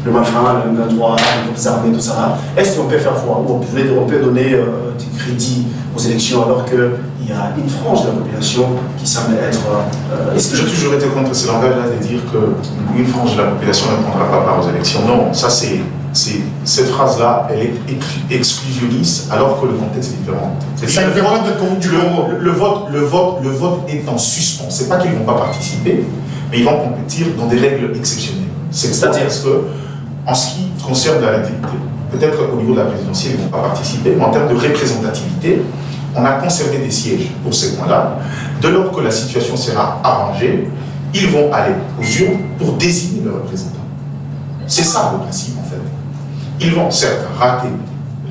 [SPEAKER 1] le malfrat, le 23, les groupes armés, tout ça. Est-ce qu'on peut faire foi, ou on peut donner des crédits aux élections alors qu'il y a une frange de la population qui semble être...
[SPEAKER 3] Est-ce que j'ai toujours été contre ce langage-là de dire qu'une frange de la population ne prendra pas part aux élections? Non, ça cette phrase-là, elle est exclusionniste alors que le contexte est différent. Le vote est en suspens. C'est pas qu'ils ne vont pas participer, mais ils vont compétir dans des règles exceptionnelles. C'est-à-dire que, en ce qui concerne la réalité, peut-être au niveau de la présidentielle, ils ne vont pas participer, mais en termes de représentativité, on a conservé des sièges pour ces points-là. De lors que la situation sera arrangée, ils vont aller aux urnes pour désigner leurs représentants. C'est ça le principe en fait. Ils vont certes rater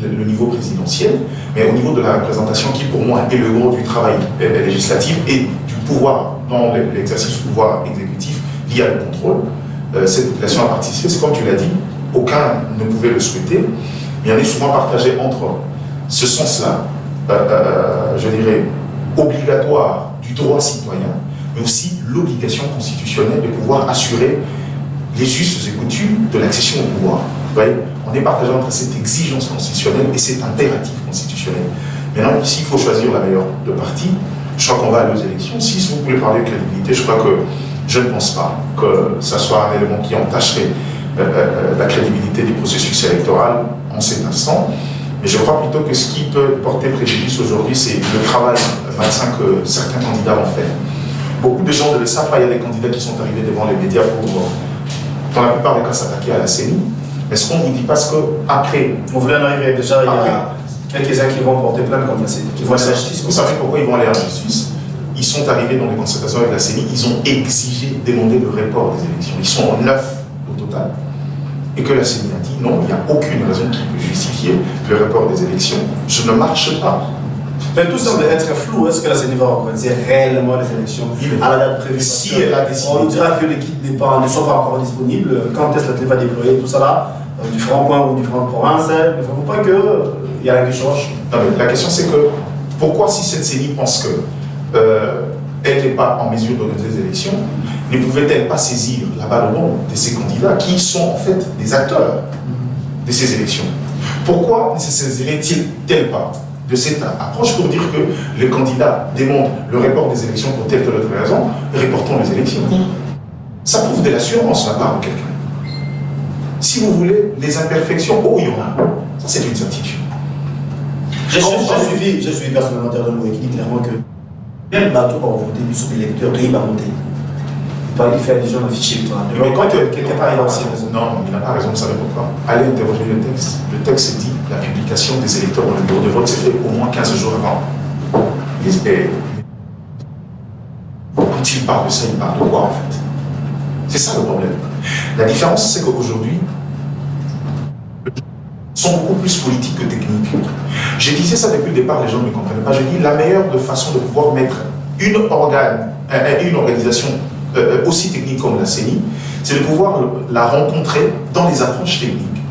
[SPEAKER 3] le niveau présidentiel, mais au niveau de la représentation qui pour moi est le gros du travail législatif et du pouvoir dans l'exercice du pouvoir exécutif via le contrôle, cette population a participé. C'est comme tu l'as dit, aucun ne pouvait le souhaiter, mais on est souvent partagé entre ce sens-là, je dirais, obligatoire du droit citoyen, mais aussi l'obligation constitutionnelle de pouvoir assurer les us et coutumes de l'accession au pouvoir. Vous voyez, on est partagé entre cette exigence constitutionnelle et cet impératif constitutionnel. Maintenant, ici, il faut choisir la meilleure de parti. Je crois qu'on va aller aux élections. Si vous voulez parler de crédibilité, je crois que je ne pense pas que ça soit un élément qui entacherait la crédibilité du processus électoral en cet instant. Mais je crois plutôt que ce qui peut porter préjudice aujourd'hui, c'est le travail malsain que certains candidats vont faire. Beaucoup de gens ne le savent pas. Il y a des candidats qui sont arrivés devant les médias pour, dans la plupart des cas, s'attaquer à la CENI. Mais ce qu'on ne vous dit pas, parce qu'après...
[SPEAKER 1] On voulait en arriver. Déjà, il y a quelques-uns qui vont porter plainte contre la CENI, qui vont aller à la justice.
[SPEAKER 3] Vous savez pourquoi ils vont aller à la justice? Ils sont arrivés dans les concertations avec la CENI, ils ont exigé, demandé le report des élections. Ils sont en 9 au total. Et que la CENI a dit non, il n'y a aucune raison qui peut justifier le report des élections. Je ne marche pas.
[SPEAKER 1] Mais tout semble être flou. Est-ce que la CENI va organiser réellement les élections à la date prévue?
[SPEAKER 3] Si elle a décidé.
[SPEAKER 1] On nous dira que l'équipe ne sont pas encore disponibles. Quand est-ce que la CENI va déployer tout ça là, différents points ou différentes provinces? Il ne faut pas qu'il y a la question.
[SPEAKER 3] Non, mais la question c'est que pourquoi si cette CENI pense que elle n'est pas en mesure d'organiser des élections, ne pouvait-elle pas saisir la balle au bon de ces candidats qui sont en fait des acteurs de ces élections? Pourquoi ne se saisirait-il pas de cette approche pour dire que le candidat demande le report des élections pour telle ou telle autre raison, reportons les élections? Ça prouve de l'assurance de la part de quelqu'un. Si vous voulez, les imperfections, il y en a. Ça, c'est une certitude.
[SPEAKER 1] J'ai suivi personnellement Terre-de-Loup qui dit clairement que même bateau pour voter, lui, sous l'électeur, il va voter. Il fait allusion à fichier électoral.
[SPEAKER 3] Mais quand
[SPEAKER 1] quelque part, il a aussi raison.
[SPEAKER 3] Non, il n'a pas raison, vous savez pourquoi? Allez interroger le texte. Le texte dit la publication des électeurs dans le bureau de vote s'est fait au moins 15 jours avant. Quand il parle de ça, il parle de quoi en fait? C'est ça le problème. La différence, c'est qu'aujourd'hui, sont beaucoup plus politiques que techniques. Je disais ça depuis le départ, les gens ne me comprennent pas. Je dis la meilleure façon de pouvoir mettre une organisation aussi technique comme la CENI, c'est de pouvoir la rencontrer dans les approches techniques.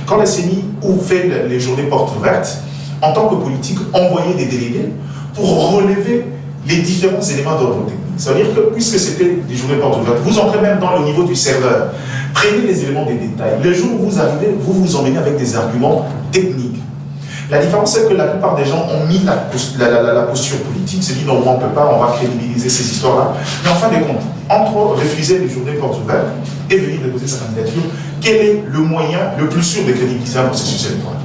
[SPEAKER 3] Quand la CENI fait les journées portes ouvertes, en tant que politique, envoyer des délégués pour relever les différents éléments d'ordre technique. Ça veut dire que, puisque c'était des journées portes ouvertes, vous entrez même dans le niveau du serveur, prenez les éléments des détails. Le jour où vous arrivez, vous vous emmenez avec des arguments techniques. La différence, c'est que la plupart des gens ont mis la posture politique, se dit non, on ne peut pas, on va crédibiliser ces histoires-là. Mais en fin de compte, entre refuser les journées portes ouvertes et venir déposer sa candidature, quel est le moyen le plus sûr de crédibiliser un processus électoral?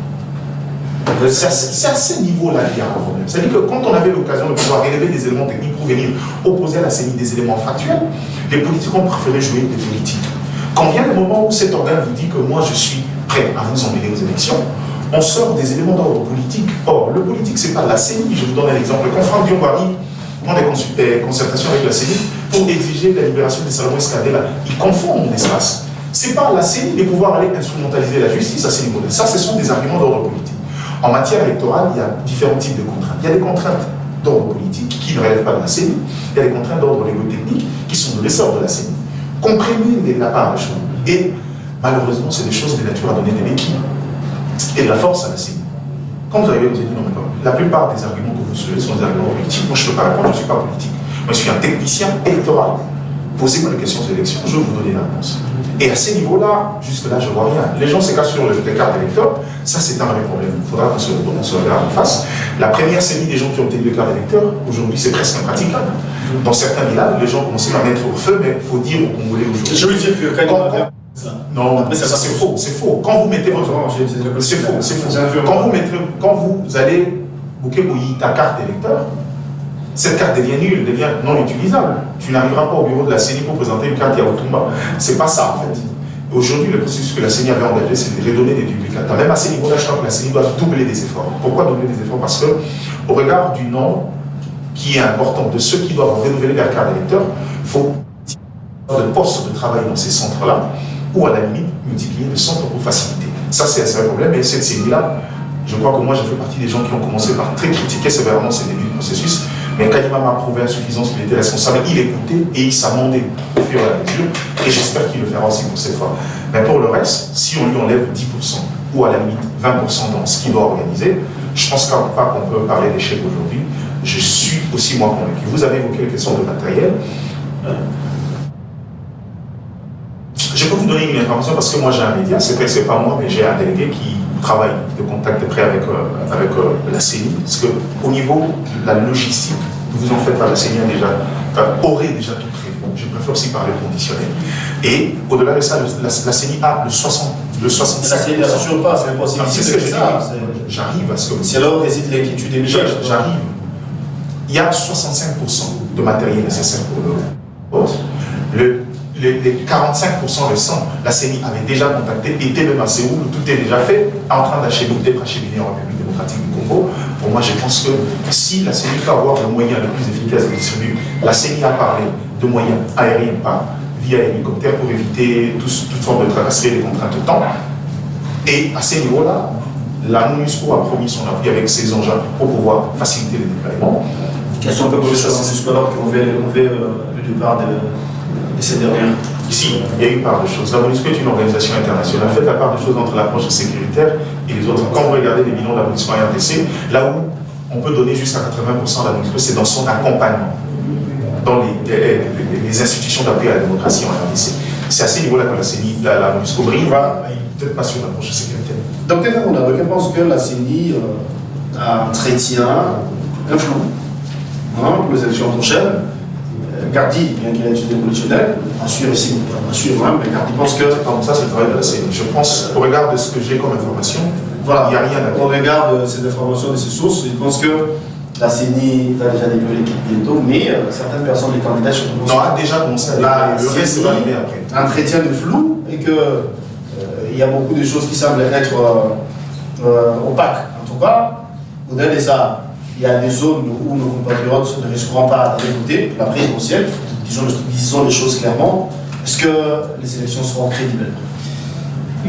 [SPEAKER 3] C'est à ce niveau-là qu'il y a un problème. C'est-à-dire que quand on avait l'occasion de pouvoir relever des éléments techniques pour venir opposer à la CENI des éléments factuels, les politiques ont préféré jouer des politiques. Quand vient le moment où cet organe vous dit que moi je suis prêt à vous emmener aux élections, on sort des éléments d'ordre politique. Or, le politique, c'est pas la CENI. Je vous donne un exemple. Quand Franck Diongo arrive dans des concertations avec la CENI pour exiger la libération des Salomon Escadella, il confond l'espace. C'est pas la CENI de pouvoir aller instrumentaliser la justice à ces niveaux-là. Ça, ce sont des arguments d'ordre politique. En matière électorale, il y a différents types de contraintes. Il y a des contraintes d'ordre politique qui ne relèvent pas de la CENI. Il y a des contraintes d'ordre légo-technique qui sont de l'essor de la CENI. Comprenez la part des choses. Et malheureusement, c'est des choses de nature à donner de l'équilibre et de la force à la CENI. Quand vous arrivez, vous avez dit non, mais pas. La plupart des arguments que vous soulevez sont des arguments politiques. Moi, je ne peux pas répondre, je ne suis pas politique. Moi, je suis un technicien électoral. Posez-moi des questions d'élection, je vais vous donner la réponse. Et à ces niveaux-là, jusque-là, je ne vois rien. Les gens s'écartent sur les cartes d'électeurs, ça c'est un vrai problème. Il faudra qu'on se regarde en face. La première série des gens qui ont obtenu les cartes d'électeurs, aujourd'hui c'est presque impraticable. Dans certains villages, les gens commencent à mettre au feu, mais il faut dire au Congolais aujourd'hui.
[SPEAKER 1] Je veux dire que quand
[SPEAKER 3] non, après, ça c'est faux, c'est faux. Quand vous mettez votre... C'est faux, c'est faux. Quand vous allez booker ta carte d'électeur, cette carte devient nulle, devient non utilisable. Tu n'arriveras pas au bureau de la CENI pour présenter une carte Yaotumba. C'est pas ça en fait. Aujourd'hui, le processus que la CENI avait engagé, c'est de redonner des duplicata. Même à ce niveau-là, je crois que la CENI doit doubler des efforts. Pourquoi doubler des efforts? Parce que, au regard du nombre qui est important de ceux qui doivent renouveler leur carte d'électeur, il faut de postes de travail dans ces centres-là, ou à la limite, multiplier de centres pour faciliter. Ça, c'est un vrai problème. Et cette CENI-là, je crois que moi, j'ai fait partie des gens qui ont commencé par très critiquer sévèrement ces débuts de processus. Mais Kalima m'a prouvé à suffisance qu'il était responsable, il écoutait et il s'amendait au fur et à mesure, et j'espère qu'il le fera aussi pour cette fois. Mais pour le reste, si on lui enlève 10%, ou à la limite 20% dans ce qu'il doit organiser, je pense pas qu'on peut parler d'échec aujourd'hui. Je suis aussi moi convaincu. Vous avez évoqué les questions de matériel. Je peux vous donner une information parce que moi j'ai un média, c'est vrai que c'est pas moi, mais j'ai un délégué qui travaille de contact de près avec la CENI, parce qu'au niveau de la logistique, vous en faites pas, la CENI aurait déjà tout prévu. Je préfère aussi parler conditionnel. Et au-delà de ça, la CENI a le 65%.
[SPEAKER 1] La CENI n'assure pas, c'est impossible.
[SPEAKER 3] C'est ce que je dis. J'arrive à ce que vous...
[SPEAKER 1] C'est là où réside l'inquiétude des médias.
[SPEAKER 3] J'arrive. Il y a 65% de matériel nécessaire pour le vote. Les 45% restants, la CENI avait déjà contacté, était même à Séoul, tout est déjà fait, en train d'acheminer en République démocratique du Congo. Pour moi, je pense que si la CENI peut avoir le moyen le plus efficace de distribuer, la CENI a parlé de moyens aériens, pas via hélicoptère, pour éviter toute forme de tracasserie et des contraintes de temps. Et à ces niveaux-là, la MONUSCO a promis son appui avec ses engins pour pouvoir faciliter les déploiements.
[SPEAKER 1] Quelles sont un peu plus choses jusqu'alors qui ont levé le départ de ces dernières?
[SPEAKER 3] Ici, il y a une part de choses. La MONUSCO est une organisation internationale. Faites la part de choses entre l'approche sécuritaire et les autres. Quand vous regardez les bilans de la police en RDC, là où on peut donner jusqu'à 80% de la police, c'est dans son accompagnement dans les institutions d'appui à la démocratie en RDC. C'est à ce niveau-là que la CENI, la MONUSCO brille, peut-être pas sur l'approche sécuritaire.
[SPEAKER 1] Donc, je pense que la CENI entretient un flou pour les élections prochaines. Gardi, bien qu'il ait étudié conditionnel, assure ici, mais Gardi pense que.
[SPEAKER 3] Ça, c'est le travail de la CENI. Je pense, au regard de ce que j'ai comme information,
[SPEAKER 1] voilà,
[SPEAKER 3] il n'y a rien à dire.
[SPEAKER 1] Au regard de ces informations, de ces sources, je pense que la CENI va déjà déployer l'équipe bientôt, mais certaines personnes, les candidats, surtout.
[SPEAKER 3] On a déjà commencé à
[SPEAKER 1] la
[SPEAKER 3] le reste va arriver après.
[SPEAKER 1] Entretient le flou et que il y a beaucoup de choses qui semblent être opaques. En tout cas, au-delà de ça, il y a des zones où nos compatriotes ne risqueront pas d'aller voter pour la présidentielle. Disons les choses clairement. Est-ce que les élections seront crédibles?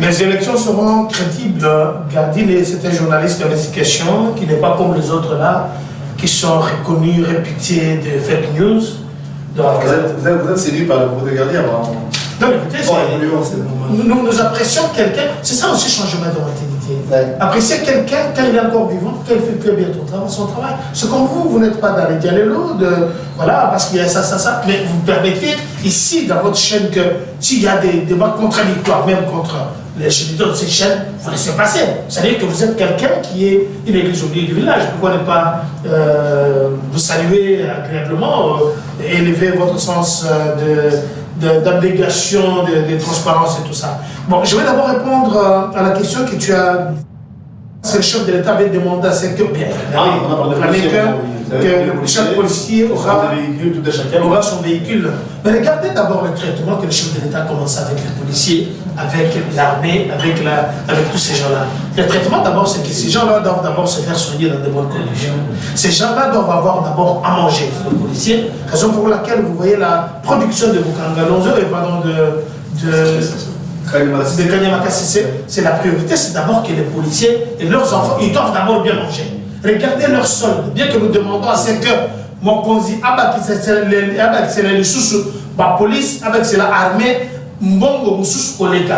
[SPEAKER 2] Les élections seront crédibles. Gardi, c'est un journaliste d'investigation qui n'est pas comme les autres là, qui sont reconnus, réputés de fake news. Donc,
[SPEAKER 1] vous êtes séduit par le propos de Gardi avant.
[SPEAKER 2] Non, écoutez, nous apprécions quelqu'un, c'est ça aussi changement de mentalité. Ouais. Apprécier quelqu'un quand il est encore vivant, quand il fait très bien son travail. C'est comme vous n'êtes pas dans les dialogues, voilà, parce qu'il y a ça, mais vous permettez ici, dans votre chaîne, que s'il y a des débats contradictoires, même contre les chaînes de ces chaînes, vous laissez passer. C'est-à-dire que vous êtes quelqu'un qui est une église au milieu du village. Pourquoi ne pas vous saluer agréablement, élever votre sens d'abnégation, de transparence et tout ça. Bon, je vais d'abord répondre à la question que tu as. C'est le chef de l'État avait demandé à ce que bien, que chaque policier aura son véhicule. Mais regardez d'abord le traitement que le chef de l'État commence avec les policiers, avec l'armée, avec tous ces gens-là. Le traitement d'abord, c'est que ces gens-là doivent d'abord se faire soigner dans de bonnes conditions. Ces gens-là doivent avoir d'abord à manger, les policiers, raison pour laquelle vous voyez la production de Bukangalonzo et pardon de Kanyamaka, c'est la priorité, c'est d'abord que les policiers et leurs enfants, ils doivent d'abord bien manger. Regardez leur solde, bien que nous demandons à ce que mon conzi, c'est les sous la police, c'est l'armée, mbongo sous collègue.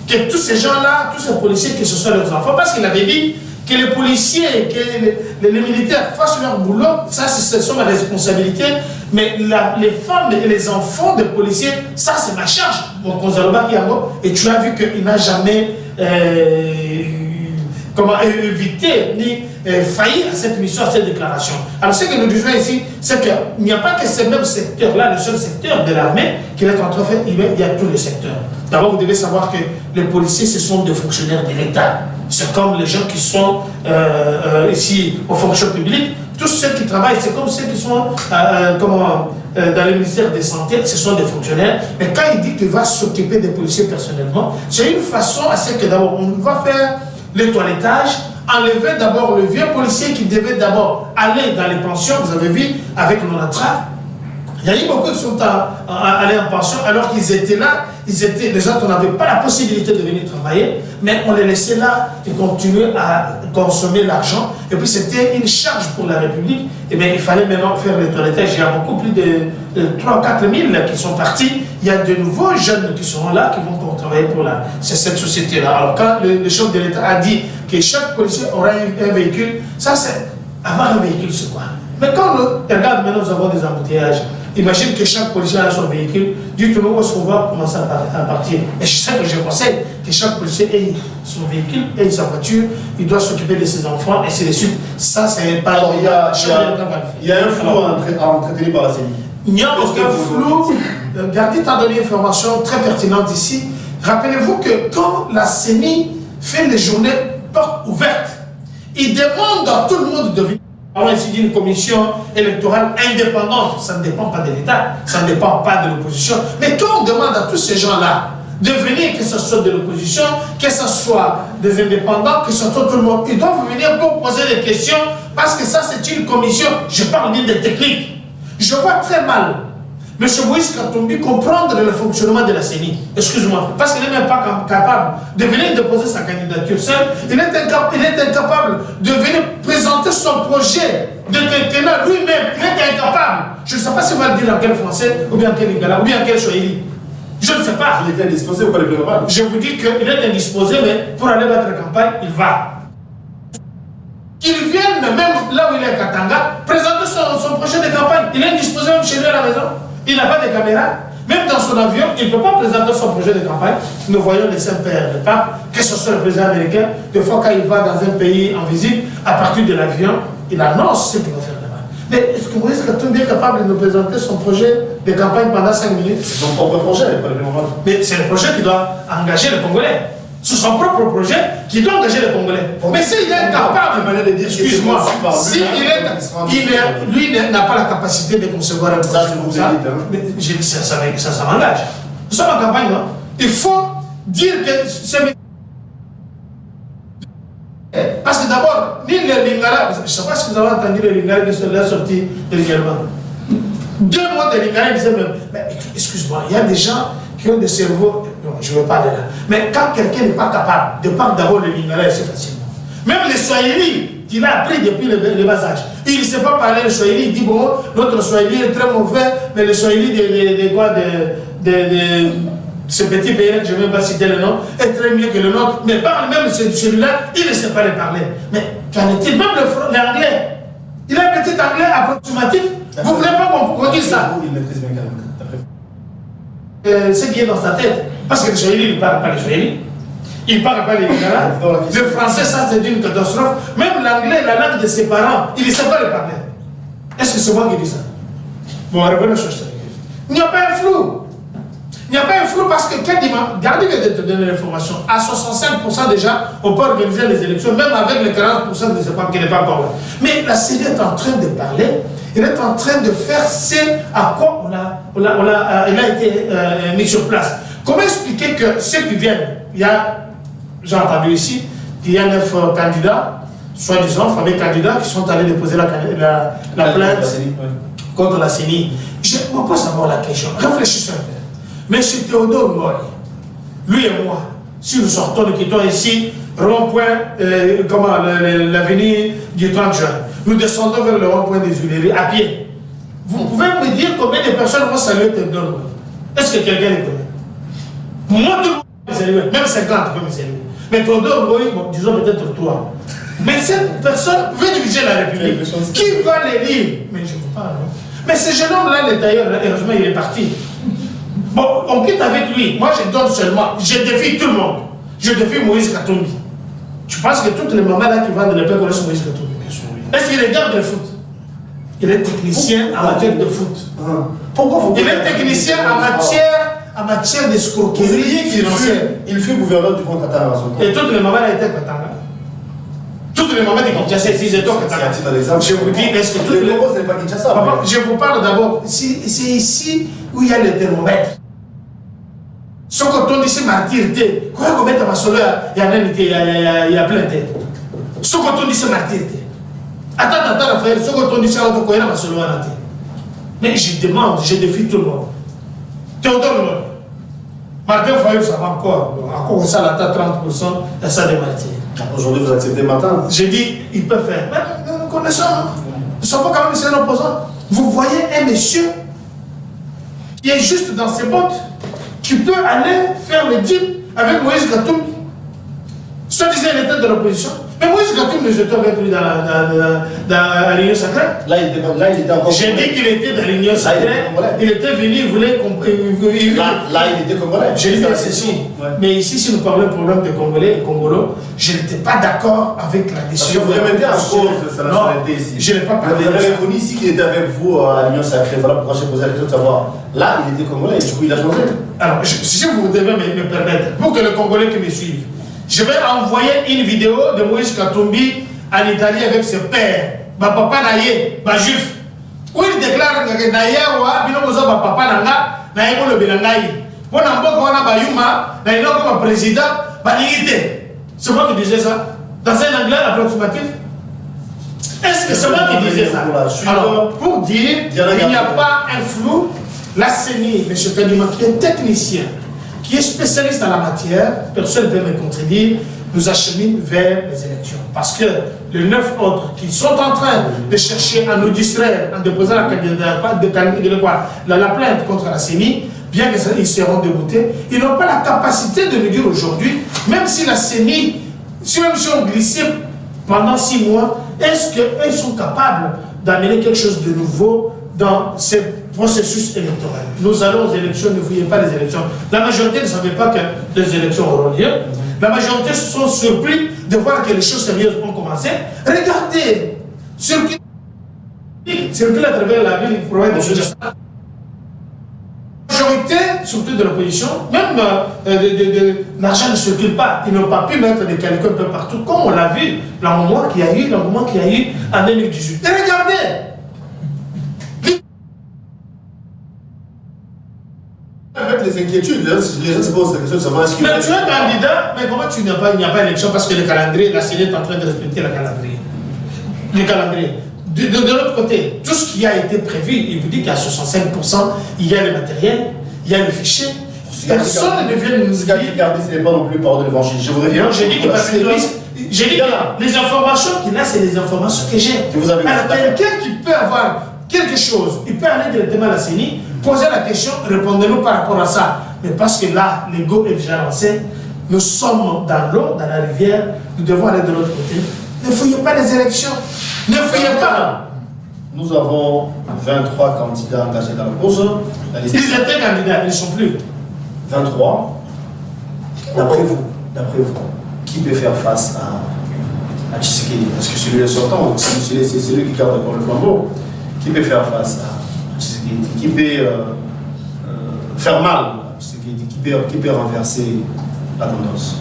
[SPEAKER 2] Que tous ces gens-là, tous ces policiers, que ce soit leurs enfants, parce qu'il avait dit que les policiers, que les militaires fassent leur boulot, ça ce sont ma responsabilité, mais les femmes et les enfants des policiers, ça c'est ma charge. Mon Konzaloba Kiango, et tu as vu qu'il n'a jamais évité ni failli à cette mission, à cette déclaration. Alors ce que nous disons ici, c'est qu'il n'y a pas que ce même secteur-là, le seul secteur de l'armée qui est en train de faire, il y a tous les secteurs. D'abord, vous devez savoir que les policiers, ce sont des fonctionnaires de l'État. C'est comme les gens qui sont ici aux fonctions publiques. Tous ceux qui travaillent, c'est comme ceux qui sont dans le ministère de Santé, ce sont des fonctionnaires. Mais quand il dit qu'il va s'occuper des policiers personnellement, c'est une façon à ce que d'abord, on va faire le toilettage, enlever d'abord le vieux policier qui devait d'abord aller dans les pensions, vous avez vu, avec l'ONATRA. Il y a eu beaucoup qui sont allés en pension alors qu'ils étaient là, les autres n'avaient pas la possibilité de venir travailler, mais on les laissait là et continuer à consommer l'argent. Et puis c'était une charge pour la République. Et bien il fallait maintenant faire le toilettage. Il y a beaucoup plus de 3 4 000 qui sont partis. Il y a de nouveaux jeunes qui seront là, qui vont travailler pour cette société-là. Alors quand le chef de l'État a dit que chaque policier aura un véhicule, ça c'est avoir un véhicule, c'est quoi? Mais quand on regarde maintenant, nous avons des embouteillages. Imagine que chaque policier a son véhicule. Dites-nous où est-ce qu'on va commencer à partir. Et c'est ça que je conseille, que chaque policier ait son véhicule, ait sa voiture, il doit s'occuper de ses enfants, et ainsi de suite. Ça, c'est pas...
[SPEAKER 1] Alors, il y a un flou à entretenir par la CENI.
[SPEAKER 2] Il n'y a aucun flou. Gardi t'a donné une information très pertinente ici. Rappelez-vous que quand la CENI fait les journées portes ouvertes, il demande à tout le monde de venir. Alors, ici dit une commission électorale indépendante, ça ne dépend pas de l'État, ça ne dépend pas de l'opposition. Mais quand on demande à tous ces gens-là de venir, que ce soit de l'opposition, que ce soit des indépendants, que ce soit tout le monde, ils doivent venir pour poser des questions, parce que ça c'est une commission, je parle bien des techniques. Je vois très mal M. Moïse Katumbi comprendre le fonctionnement de la CENI. Excuse-moi, parce qu'il n'est même pas capable de venir déposer sa candidature seul. Il est incapable de venir présenter son projet de quinquennat lui-même. Il est incapable. Je ne sais pas si on va le dire en quel français, ou bien en quel lingala, ou bien en quel swahili. Je ne sais pas.
[SPEAKER 1] Il était indisposé ou pas le plus normal?
[SPEAKER 2] Je vous dis qu'il est indisposé, mais pour aller battre la campagne, il va. Qu'il vienne même là où il est à Katanga, présenter son projet de campagne. Il est indisposé même chez lui à la maison. Il n'a pas de caméra. Même dans son avion, il ne peut pas présenter son projet de campagne. Nous voyons les Saint-Pères, le pape, que ce soit le président américain, des fois quand il va dans un pays en visite, à partir de l'avion, il annonce ce qu'il va faire là-bas. Mais est-ce que Moïse Katumbi est capable de nous présenter son projet de campagne pendant 5 minutes?
[SPEAKER 1] C'est son propre projet, pas le plus normal.
[SPEAKER 2] Mais c'est le projet qui doit engager les Congolais. C'est son propre projet qui doit engager les Congolais. Mais s'il est incapable, excuse-moi, lui n'a pas la capacité de concevoir un projet comme ça, ça m'engage. Nous sommes en campagne, non? Il faut dire que c'est... Parce que d'abord, ni les Lingala, je ne sais pas si vous avez entendu les Lingala qui sont sortis régulièrement. 2 mois de Lingala, ils disaient même, mais excuse-moi, il y a des gens qui ont des cerveaux, non, je ne veux pas aller là. Mais quand quelqu'un n'est pas capable de parler d'abord le Lingala, c'est facilement. Même les Swahili, qu'il a appris depuis le bas âge, il ne sait pas parler le Swahili, il dit bon, notre Swahili est très mauvais, mais le Swahili de ce petit pays-là, que je ne vais même pas citer le nom, est très mieux que le nôtre, mais parle même celui-là, il ne sait pas le parler. Mais qu'en est-il? Même l'anglais, il a un petit anglais approximatif, vous ne voulez pas qu'on dise ça?
[SPEAKER 1] Il maîtrise bien quand même.
[SPEAKER 2] Ce qui est dans sa tête. Parce que le Swahili, il ne parle pas le Swahili. Il ne parle pas les Lingala. Le français, ça c'est une catastrophe. Même l'anglais, la langue de ses parents, il ne sait pas le parler. Est-ce que c'est moi qui dis ça? Bon, revenons sur ça. Il n'y a pas un flou. Il n'y a pas un flou parce que gardez de te donner l'information. À 65% déjà, on peut organiser les élections, même avec les 40% de ce qui n'est pas encore là. Mais la CENI est en train de parler. Il est en train de faire ce à quoi il a été mis sur place. Comment expliquer que ceux qui viennent, j'ai entendu ici, il y a 9 candidats, soi-disant fameux candidats, qui sont allés déposer la plainte contre la CENI. Je me pose d'abord la question, réfléchissons un peu. Mais chez Théodore Ngoy, lui et moi, si nous sortons, nous quittons ici, rond-point, l'avenue du 30 juin, nous descendons vers le rond-point des Huileries à pied. Vous pouvez me dire combien de personnes vont saluer Théodore Ngoy? Est-ce que quelqu'un les connaît? Moi, tout le monde peut me saluer, même 50 peut me saluer. Mais Théodore Ngoy, bon, disons peut-être toi. Mais cette personne veut diriger la République. Qui va les lire? Mais je vous parle. Mais ce jeune homme-là, le tailleur, heureusement, il est parti. Bon, on quitte avec lui. Moi, je donne seulement. Je défie tout le monde. Je défie Moïse Katumbi. Tu penses que toutes les mamans là qui vendent les pains connaissent Moïse Katumbi? Est-ce qu'il regarde le foot? Il est technicien en matière de foot.
[SPEAKER 1] Pourquoi vous...
[SPEAKER 2] Il est technicien en matière d'escroquerie financière.
[SPEAKER 1] Il fut gouverneur du Grand Qatar.
[SPEAKER 2] Et toutes les mamans là étaient Katanga. Toutes les mamans qui Kinshasa, ils étaient Katanga. Je vous dis, est-ce que toutes les...
[SPEAKER 1] Ce n'est pas Kinshasa.
[SPEAKER 2] Je vous parle d'abord, c'est ici où il y a le thermomètre. Ce qu'on dit, c'est martyreté. Quoi qu'on mette à ma soeur, il y a plein de têtes. Ce qu'on dit, c'est martyreté. Attends, Raphaël, ce qu'on dit, c'est à ma soeur. Mais je demande, je défie tout le monde. Théodore, Martin Fayou, ça va encore. Encore ça, là, 30%, et ça démartir.
[SPEAKER 1] Aujourd'hui, vous acceptez Martin?
[SPEAKER 2] J'ai dit, il peut faire. Mais nous connaissons. Nous savons quand même que c'est un opposant. Vous voyez un monsieur qui est juste dans ses bottes, qui peut aller faire le deal avec Moïse Katumbi. Soit disait il était de l'opposition, mais Moïse Katumbi, j'étais avec lui dans la réunion sacrée.
[SPEAKER 1] Là, il était encore...
[SPEAKER 2] J'ai dit qu'il était dans la réunion sacrée. Il était venu, il voulait...
[SPEAKER 1] Là, il était congolais.
[SPEAKER 2] J'ai dit ceci. Mais ici, si nous parlons de problème de Congolais et Congolo, je n'étais pas d'accord avec la décision.
[SPEAKER 1] Parce que vous remettez en cause sa nationalité ici.
[SPEAKER 2] Je n'ai pas parlé.
[SPEAKER 1] Vous avez reconnu ici qu'il était avec vous à l'Union Sacrée. Voilà pourquoi j'ai posé la question de savoir. Là, il était congolais et du coup, il a changé.
[SPEAKER 2] Alors, si vous devez me permettre, pour que les Congolais qui me suivent, je vais envoyer une vidéo de Moïse Katumbi en Italie avec ses pères. Ma papa naïe, ma juif. Où il déclare que naïe wa binomoza ma papa nanga naïe mo le belangai. Pour n'importe quoi na bayuma naïe no comme président baligité. C'est moi qui disais ça dans un anglais approximatif. Est-ce que c'est moi qui disais ça? Alors, pour dire qu'il n'y a pas un flou, la CENI, M. Kadima, qui est technicien, qui est spécialiste en la matière, personne ne peut me contredire, nous achemine vers les élections. Parce que les 9 autres qui sont en train de chercher à nous distraire en déposant la plainte contre la CENI, bien qu'ils seront déboutés, ils n'ont pas la capacité de nous dire aujourd'hui, même si la CENI, même si on glissait pendant 6 mois, est-ce qu'ils sont capables d'amener quelque chose de nouveau dans ce processus électoral? Nous allons aux élections, ne fouillez pas les élections. La majorité ne savait pas que les élections auront lieu. La majorité se sont surpris de voir que les choses sérieuses ont commencé. Regardez, circuler à travers la ville, province de Kinshasa. La majorité, surtout de l'opposition, même l'argent ne circule pas. Ils n'ont pas pu mettre des calculs un peu partout, comme on l'a vu, l'engouement qu'il y a eu en 2018. Et regardez!
[SPEAKER 1] Avec les inquiétudes, les gens se posent la question de savoir est-ce que...
[SPEAKER 2] Mais tu es candidat, mais comment il n'y a pas élection parce que le calendrier, la CENI est en train de respecter le calendrier. Le calendrier. De l'autre côté, tout ce qui a été prévu, il vous dit qu'à 65%, il y a le matériel, il y a le fichier. Personne ne vient nous dire.
[SPEAKER 1] Regardez, ce n'est pas non plus parole de l'évangile. Je vous révèle.
[SPEAKER 2] Non, j'ai dit que parce que les informations qu'il a, c'est les informations que j'ai. Alors, quelqu'un qui peut avoir quelque chose, il peut aller directement à la CENI, poser la question, répondez-nous par rapport à ça. Mais parce que là, l'ego est déjà lancé, nous sommes dans l'eau, dans la rivière, nous devons aller de l'autre côté. Ne fouillez pas les élections. Ne fouillez pas.
[SPEAKER 1] Nous avons 23 candidats engagés dans la cause.
[SPEAKER 2] Ils étaient candidats, ils ne sont plus.
[SPEAKER 1] 23. D'après vous, qui peut faire face à Tshisekedi? Parce que celui-là sortant, c'est celui qui garde encore le flambeau. Qui peut faire face à Tshisekedi? Qui peut faire mal à Tshisekedi? Qui peut renverser la tendance?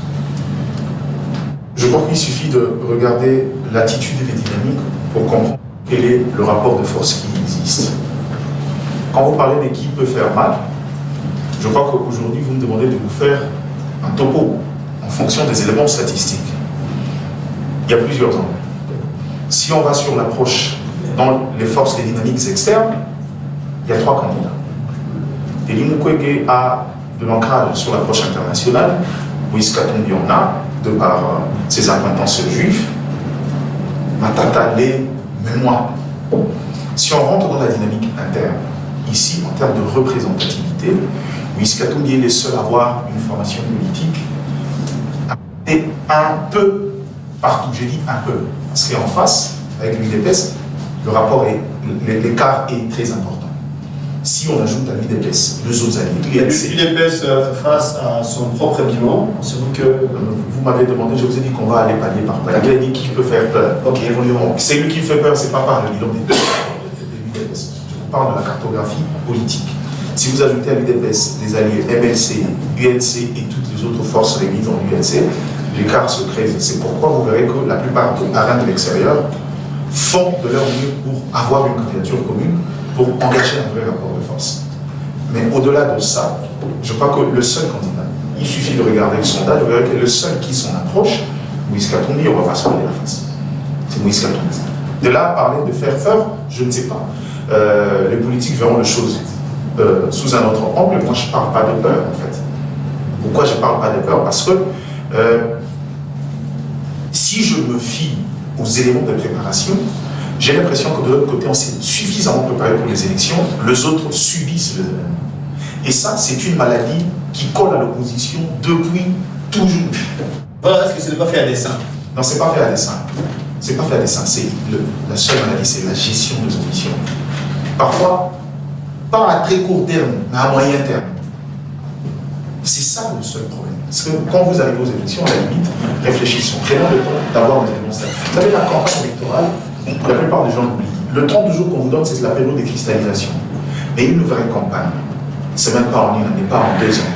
[SPEAKER 3] Je crois qu'il suffit de regarder l'attitude et les dynamiques pour comprendre quel est le rapport de force qui existe. Quand vous parlez de qui peut faire mal, je crois qu'aujourd'hui vous me demandez de vous faire un topo en fonction des éléments statistiques. Il y a plusieurs angles. Si on va sur l'approche dans les forces, les dynamiques externes, il y a 3 candidats. Denis Mukwege a de l'ancrage sur l'approche internationale, Moïse Katumbi en a, de par ses acquaintances juifs, Matata l'est, même moi. Si on rentre dans la dynamique interne, ici, en termes de représentativité, Moïse Katumbi est le seul à avoir une formation politique et un peu partout, j'ai dit un peu, parce qu'en face, avec l'UDPS, le rapport est, l'écart est très important. Si on ajoute à l'UDPS, deux autres alliés,
[SPEAKER 1] l'UDPS face à son propre bilan, c'est vous que...
[SPEAKER 3] Vous m'avez demandé, je vous ai dit qu'on va aller palier par palier. Il a dit qui peut faire peur.
[SPEAKER 1] Ok, évoluons.
[SPEAKER 3] C'est lui qui fait peur, c'est pas par le bilan de l'UDPS. Je vous parle de la cartographie politique. Si vous ajoutez à l'UDPS les alliés MLC, UNC et toutes les autres forces réunies dans l'UNC, l'écart se crée. C'est pourquoi vous verrez que la plupart des parrains de l'extérieur font de leur mieux pour avoir une candidature commune, pour engager un vrai rapport de force. Mais au-delà de ça, je crois que le seul candidat, il suffit de regarder le sondage, vous verrez que le seul qui s'en approche, Moïse Katumbi, on va pas se parler la face. C'est Moïse Katumbi. De là à parler de faire peur, je ne sais pas. Les politiques verront les choses sous un autre angle. Moi, je ne parle pas de peur, en fait. Pourquoi je ne parle pas de peur? Parce que si je me fie aux éléments de préparation, j'ai l'impression que de l'autre côté, on s'est suffisamment préparé pour les élections, les autres subissent les événements. Et ça, c'est une maladie qui colle à l'opposition depuis toujours.
[SPEAKER 1] Voilà, est-ce que ce n'est pas fait à dessein?
[SPEAKER 3] Non, c'est pas fait à dessein. C'est pas fait à dessein. C'est la seule maladie, c'est la gestion des ambitions. Parfois, pas à très court terme, mais à moyen terme. C'est ça le seul problème. Parce que quand vous arrivez aux élections, à la limite, réfléchissons. Prenons le temps d'avoir des éléments statiques. Vous savez, la campagne électorale, la plupart des gens l'oublient. Le 30 jours qu'on vous donne, c'est la période de cristallisation. Mais une vraie campagne, c'est même pas en une année, pas en 2 ans.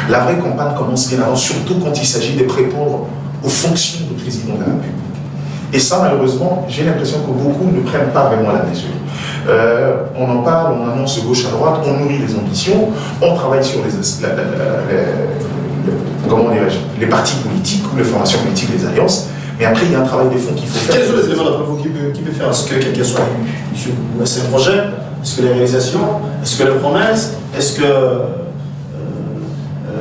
[SPEAKER 3] La vraie campagne commence bien avant, surtout quand il s'agit de répondre aux fonctions du président de la République. Et ça, malheureusement, j'ai l'impression que beaucoup ne prennent pas vraiment la mesure. On en parle, on annonce gauche à droite, on nourrit les ambitions, on travaille sur les partis politiques ou les formations politiques, les alliances, mais après, il y a un travail de fond qu'il faut faire.
[SPEAKER 1] Quels sont les éléments d'après vous qui peut faire? Est-ce que quelqu'un soit élu? Est-ce que le projet? Est-ce que les réalisations? Est-ce que les promesses? Est-ce que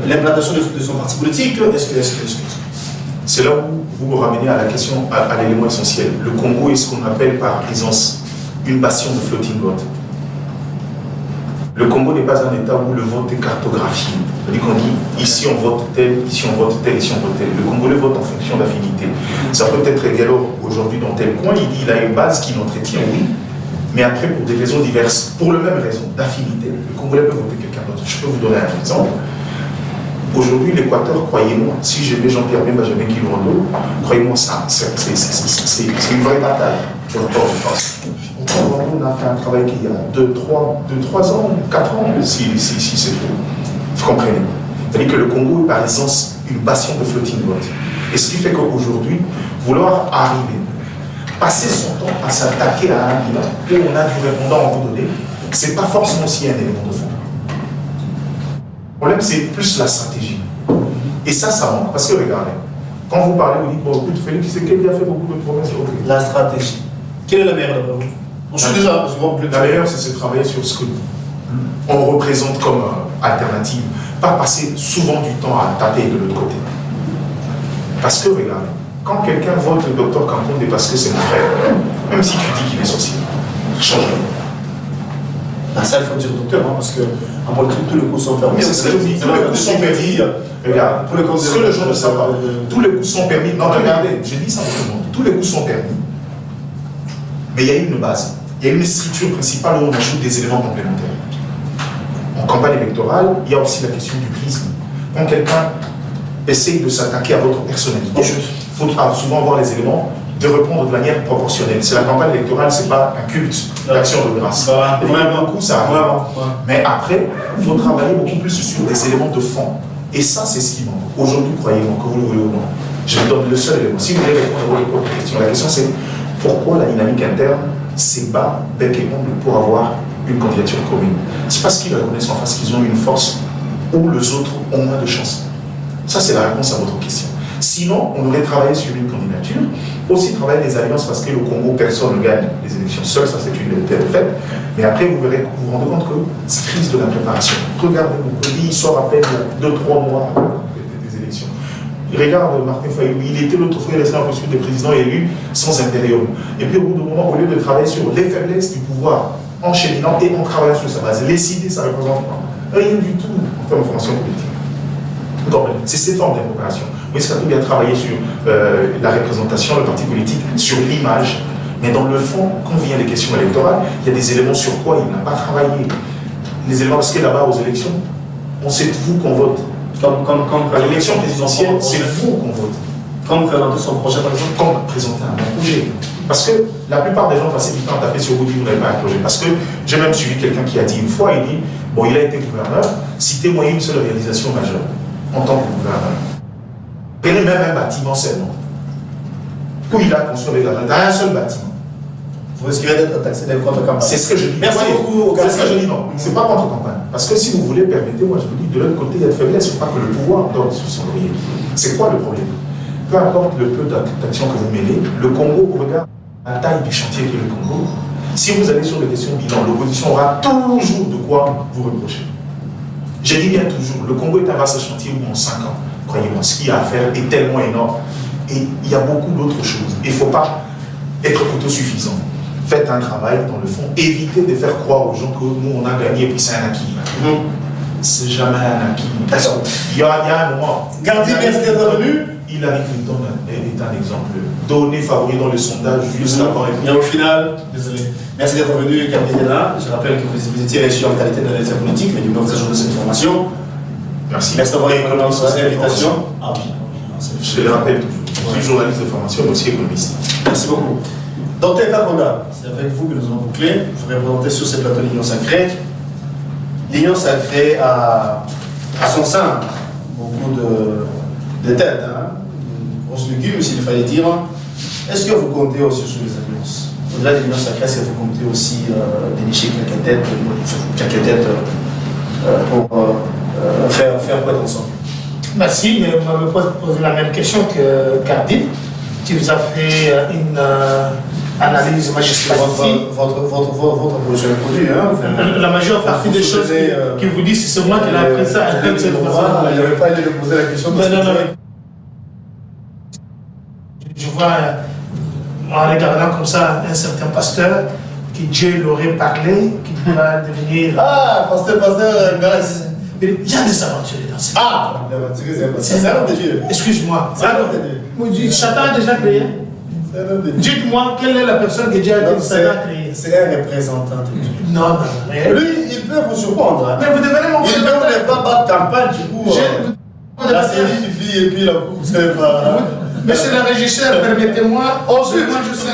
[SPEAKER 1] l'implantation de son parti politique?
[SPEAKER 3] C'est là où vous me ramenez à la question, à l'élément essentiel. Le Congo est ce qu'on appelle par aisance une bastion de floating vote. Le Congo n'est pas un État où le vote est cartographié. C'est-à-dire qu'on dit ici on vote tel, ici on vote tel, ici on vote tel. Le Congolais vote en fonction d'affinité. Ça peut être égal aujourd'hui dans tel coin, il dit il a une base qui l'entretient, oui, mais après pour des raisons diverses, pour la même raison, d'affinité. Le Congolais peut voter quelqu'un d'autre. Je peux vous donner un exemple. Aujourd'hui, l'Équateur, croyez-moi, si j'ai mis Jean-Pierre Bemba, j'ai mis Kilondo, croyez-moi, c'est une vraie bataille pour le port de France. On a fait un travail qui y a 2, 3 ans, 4 ans, si c'est tout. Vous comprenez? C'est-à-dire que le Congo est par essence une passion de floating vote. Et ce qui fait qu'aujourd'hui, vouloir arriver, passer son temps à s'attaquer à un bilan où on a du répondant à vous donner, c'est pas forcément aussi un élément de fond. Le problème, c'est plus la stratégie. Et ça manque. Parce que regardez, quand vous parlez, vous dites, bon, écoute, Félix, c'est qui a fait beaucoup de promesses?
[SPEAKER 1] La stratégie. Quelle est la meilleure d'après vous? Je suis déjà, parce que
[SPEAKER 3] la meilleure, c'est de travailler sur ce que on représente comme alternative. Pas passer souvent du temps à taper de l'autre côté. Parce que, regardez, quand quelqu'un vote le docteur Kankonde parce que c'est mon frère, même si tu dis qu'il est sorcier, change rien.
[SPEAKER 1] Ça, il faut dire docteur, hein, parce que en politique, tous les coups sont permis.
[SPEAKER 3] C'est ce que je dis, tous les coups sont permis. Regarde, ce que les gens ne savent pas, tous les coups sont permis. Non, regardez, j'ai dit ça pour tout le monde. Tous les coups sont permis. Mais il y a une base. Il y a une structure principale où on ajoute des éléments complémentaires. En campagne électorale, il y a aussi la question du prisme. Quand quelqu'un essaye de s'attaquer à votre personnalité, il faut souvent voir les éléments de répondre de manière proportionnelle. C'est la campagne électorale, ce n'est pas un culte d'action de grâce. Vraiment, beaucoup, ça arrive. Mais après, il faut travailler beaucoup plus sur des éléments de fond. Et ça, c'est ce qui manque. Aujourd'hui, croyez-moi, que vous le voulez ou non, je vous donne le seul élément. Si vous voulez répondre à votre question, la question c'est pourquoi la dynamique interne s'est bat bec et ongle pour avoir une candidature commune? C'est parce qu'ils reconnaissent en face qu'ils ont une force où les autres ont moins de chances. Ça, c'est la réponse à votre question. Sinon, on aurait travaillé sur une candidature, aussi travailler des alliances parce que le Congo, personne ne gagne les élections seul, ça c'est une telle fait. Mais après, vous verrez, vous vous rendez compte que c'est crise de la préparation. Regardez, il sort à peine 2-3 mois des élections. Il regarde Martin Fayou, il était l'autre fois resté en posture de président élu sans impérium. Et puis au bout d'un moment, au lieu de travailler sur les faiblesses du pouvoir, en cheminant et en travaillant sur sa base, les idées, ça représente rien du tout en termes de formation politique. C'est cette forme de préparation. Oui, ça doit bien travailler sur la représentation, le parti politique, sur l'image. Mais dans le fond, quand vient les questions électorales, il y a des éléments sur quoi il n'a pas travaillé. Les éléments, parce que là-bas, aux élections, on sait vous qu'on vote. À l'élection présidentielle, c'est vous qu'on vote.
[SPEAKER 1] Comme présenter son projet, par exemple?
[SPEAKER 3] Comme présenter un bon projet. Parce que la plupart des gens passaient du temps à taper sur vous, vous n'avez pas un projet. Parce que j'ai même suivi quelqu'un qui a dit une fois, il dit, bon, il a été gouverneur, citez-moi une seule réalisation majeure en tant que gouverneur. Prenez même un bâtiment seulement. Où il a construit avec l'argent, un seul bâtiment.
[SPEAKER 1] Vous risquerez d'être taxé d'un contre-campagne.
[SPEAKER 3] C'est ce que je dis.
[SPEAKER 1] Merci beaucoup.
[SPEAKER 3] C'est ce que je dis, non. C'est pas contre-campagne. Parce que si vous voulez, permettez-moi, je vous dis, de l'autre côté, il y a de faiblesse. Il ne faut pas que le pouvoir donne sur son oreiller. C'est quoi le problème? Peu importe le peu d'action que vous menez, le Congo regarde la taille du chantier qui est le Congo. Si vous allez sur les questions bilan, l'opposition aura toujours de quoi vous reprocher. Je dis bien toujours, le Congo est un vaste chantier où en 5 ans, croyez-moi, ce qu'il y a à faire est tellement énorme. Et il y a beaucoup d'autres choses. Il ne faut pas être autosuffisant. Faites un travail dans le fond. Évitez de faire croire aux gens que nous, on a gagné et puis c'est un acquis. C'est jamais un acquis. Il y a un moment.
[SPEAKER 1] Gandhi, merci d'être venu.
[SPEAKER 3] Hillary Clinton est un exemple. Donné favori dans le sondage juste avant.
[SPEAKER 1] Et au final, désolé. Merci d'être venu, Gandhi là. Je rappelle que vous étiez reçu en qualité d'analyste politique, mais du coup, vous avez joué de cette formation.
[SPEAKER 3] Merci.
[SPEAKER 1] Merci d'avoir répondu à cette invitation. Ah oui.
[SPEAKER 3] Je le rappelle toujours. Je suis journaliste de formation, mais aussi économiste.
[SPEAKER 1] Merci beaucoup. Docteur Kankonde, c'est avec vous que nous allons boucler. Je vais présenter sur ce plateau l'Union Sacrée. L'Union Sacrée a à son sein beaucoup de têtes, de grosses légumes, s'il fallait dire. Est-ce que vous comptez aussi sur les alliances? Au-delà de l'Union Sacrée, est-ce que vous comptez aussi dénicher quelques têtes pour faire quoi ensemble?
[SPEAKER 2] Merci, mais on me pose la même question que Cardi, qui vous a fait une analyse magistrale.
[SPEAKER 1] Votre projet est produit, hein?
[SPEAKER 2] La majeure partie des choses qui vous disent, c'est moi qui l'ai appris ça.
[SPEAKER 1] Il n'y avait pas lieu de poser la question.
[SPEAKER 2] Non. Je vois, en regardant comme ça, un certain pasteur que Dieu l'aurait parlé, qu'il va devenir...
[SPEAKER 1] Ah, pasteur, grâce.
[SPEAKER 2] Il y a des aventuriers dans cette vie.
[SPEAKER 1] Ah, c'est un homme de Dieu.
[SPEAKER 2] Excuse-moi.
[SPEAKER 1] C'est un homme de Dieu.
[SPEAKER 2] Satan a déjà créé.
[SPEAKER 1] C'est un homme de Dieu.
[SPEAKER 2] Dites-moi, quelle est la personne que Dieu a créée?
[SPEAKER 1] C'est un représentant de Dieu.
[SPEAKER 2] Non.
[SPEAKER 1] Lui, il peut vous surprendre.
[SPEAKER 2] Mais vous devenez mon
[SPEAKER 1] Il peut ne pas battre campagne, du coup. La série du film et puis la course,
[SPEAKER 2] Monsieur le régisseur, permettez-moi,
[SPEAKER 1] ensuite,
[SPEAKER 2] moi je sais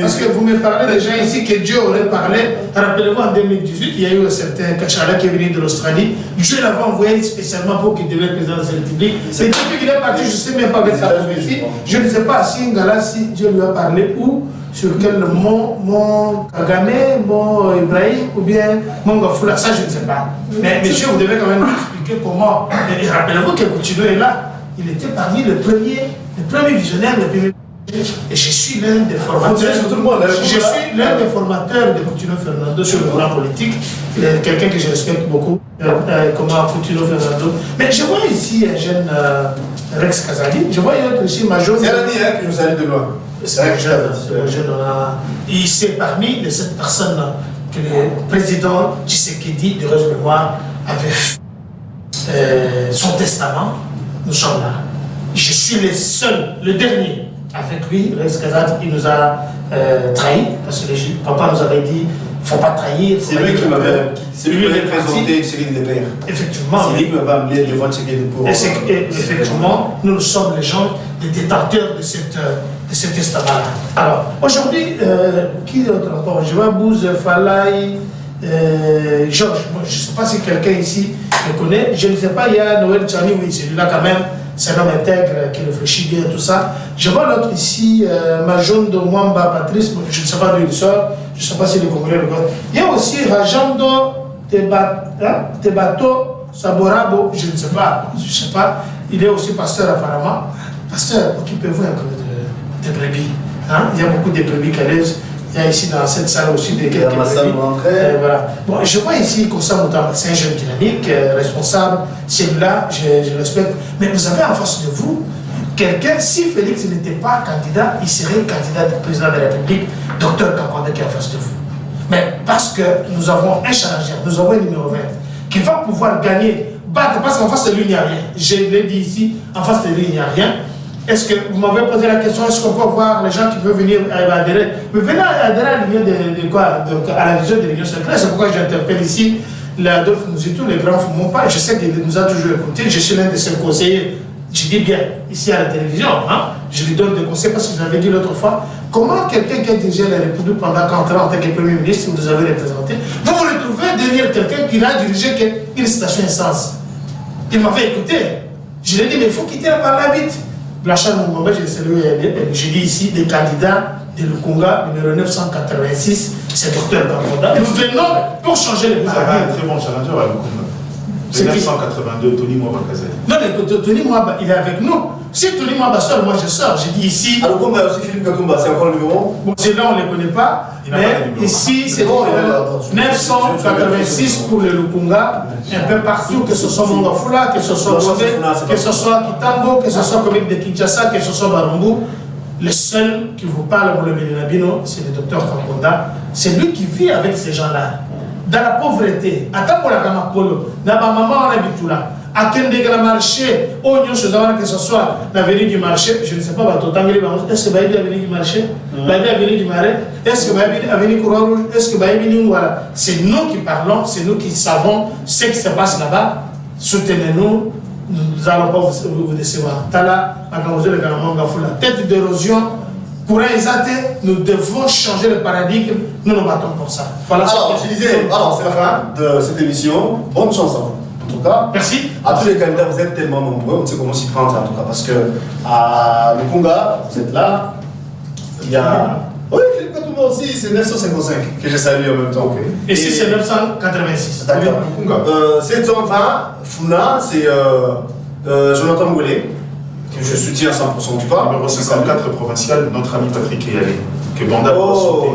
[SPEAKER 2] parce que vous me parlez des gens ici que Dieu aurait parlé. Rappelez-vous, en 2018, il y a eu un certain Kachala qui est venu de l'Australie. Dieu l'avait envoyé spécialement pour qu'il devienne président de la République. C'est depuis qu'il est parti, je ne sais même pas avec sa prophétie. Je ne sais pas si si Dieu lui a parlé où, sur quel mont Kagame, mont Ibrahim ou bien mont Gafoula, ça je ne sais pas. Mais monsieur, vous devez quand même nous expliquer comment. Et rappelez-vous que Coutinho est là. Il était parmi les premiers visionnaires, et je suis l'un des formateurs. Je suis l'un des formateurs de Coutinho Fernando sur le plan politique. Il est quelqu'un que je respecte beaucoup, comme Coutinho Fernando. Mais je vois ici un jeune Rex Kazali. Je vois un autre ici, Major.
[SPEAKER 1] C'est un ami qui nous salue de loin.
[SPEAKER 2] C'est un jeune. Et c'est parmi les 7 personnes que le président Tshisekedi, de Rose Mémoire, avait fait son testament. Nous sommes là. Je suis le seul, le dernier. Avec lui, Rex Kazad, il nous a trahis, parce que papa nous avait dit, il ne faut pas trahir.
[SPEAKER 1] C'est lui qui m'avait présenté Tshisekedi de Père.
[SPEAKER 2] Effectivement.
[SPEAKER 1] C'est lui qui m'avait amené devant Tshisekedi de Père.
[SPEAKER 2] Effectivement, nous sommes les gens, les détenteurs de ce testament-là. Alors, aujourd'hui, qui d'autre encore? Je vois Bouze, Falaï, Georges. Moi, je ne sais pas si quelqu'un ici le connaît. Je ne sais pas, il y a Noël Tchani, oui, celui-là quand même. C'est un homme intègre qui réfléchit bien tout ça. Je vois l'autre ici, Majondo Mwamba Patrice, je ne sais pas d'où il sort, je ne sais pas si le Congolais le connaît. Il y a aussi Rajando Tebato Saborabo, je ne sais pas, il est aussi pasteur apparemment. Pasteur, occupez-vous un peu de brebis. Hein? Il y a beaucoup de brebis calaises. Il y a ici dans cette salle aussi des quelques brebis. Voilà. Bon, je vois ici Kossa Moutamba, c'est un jeune dynamique, responsable. Celui-là, je respecte. Mais vous avez en face de vous quelqu'un, si Félix n'était pas candidat, il serait candidat du président de la République, docteur Kakwanda qui est en face de vous. Mais parce que nous avons un challenger, nous avons un numéro 20 qui va pouvoir gagner, battre, parce qu'en face de lui, il n'y a rien. Je l'ai dit ici, en face de lui, il n'y a rien. Est-ce que vous m'avez posé la question, est-ce qu'on peut voir les gens qui peuvent venir adhérer? Mais venez adhérer à l'union de quoi? À la vision de l'union secrète. C'est pourquoi j'interpelle ici l'Adolphe Mouzitou, le grand Foumonpa. Je sais qu'il nous a toujours écouté. Je suis l'un de ses conseillers, je dis bien, ici à la télévision. Hein? Je lui donne des conseils parce que je l'avais dit l'autre fois. Comment quelqu'un qui a dirigé la République pendant 40 ans en tant que Premier ministre, si vous nous avez représenté, vous vous retrouvez derrière quelqu'un qui n'a dirigé qu'une station essence? Il m'avait écouté. Je lui ai dit, mais il faut quitter la parole vite. Blachar Mouamba, j'ai dit ici des candidats de Lukunga, numéro 986, c'est Dr Kakwanda. Nous venons pour changer les
[SPEAKER 3] paradigmes. Vous avez un très bon challenger à Lukunga. C'est 982, Tony Mwamba Kazali.
[SPEAKER 2] Non, mais Tony Mwamba, il est avec nous. Si Tony Mwamba sort, moi je sors. J'ai dit ici.
[SPEAKER 1] À Lukunga, il y a aussi Philippe Katumba, c'est encore le numéro?
[SPEAKER 2] Bon, celui-là, on ne le connaît pas. Mais ici, c'est 986 pour le Lukunga, un peu partout, que ce soit Mongafula, que ce soit Bondé, que ce soit Kitambo, que ce soit commune de Kinshasa, que ce soit Barumbu. Le seul qui vous parle pour le Béninabino, c'est le docteur Kakwanda. C'est lui qui vit avec ces gens-là. Dans la pauvreté, attends pour la Kamakolo, dans ma maman, on habite tout là. À quel marché, que ce soit l'avenue du marché, je ne sais pas, est-ce que Baïbi a venu du marché? Baïbi a venu du marais? Est-ce que Baïbi a venu Croix-Rouge? Est-ce que Baïbi voilà? C'est nous qui parlons, c'est nous qui savons ce qui se passe là-bas. Soutenez-nous, nous n'allons pas vous décevoir. Tala, la tête d'érosion. Pour un exaté, nous devons changer le paradigme, nous nous battons pour ça. Voilà.
[SPEAKER 1] Alors, je disais, c'est la fin de cette émission. Bonne chance à vous. En tout cas,
[SPEAKER 2] merci.
[SPEAKER 1] À tous les candidats, vous êtes tellement nombreux, on sait comment s'y prendre en tout cas, parce que à Lukunga, vous êtes là, il y a... Oui, Philippe Katumba aussi, c'est 955 que j'ai salué en même temps. Okay.
[SPEAKER 2] Et si c'est 986.
[SPEAKER 1] D'accord. 720, Funa, c'est Jonathan Moulet, que je soutiens à 100% du cas.
[SPEAKER 3] Numéro 54 provincial, notre ami Patrick Eyalé. Que Banda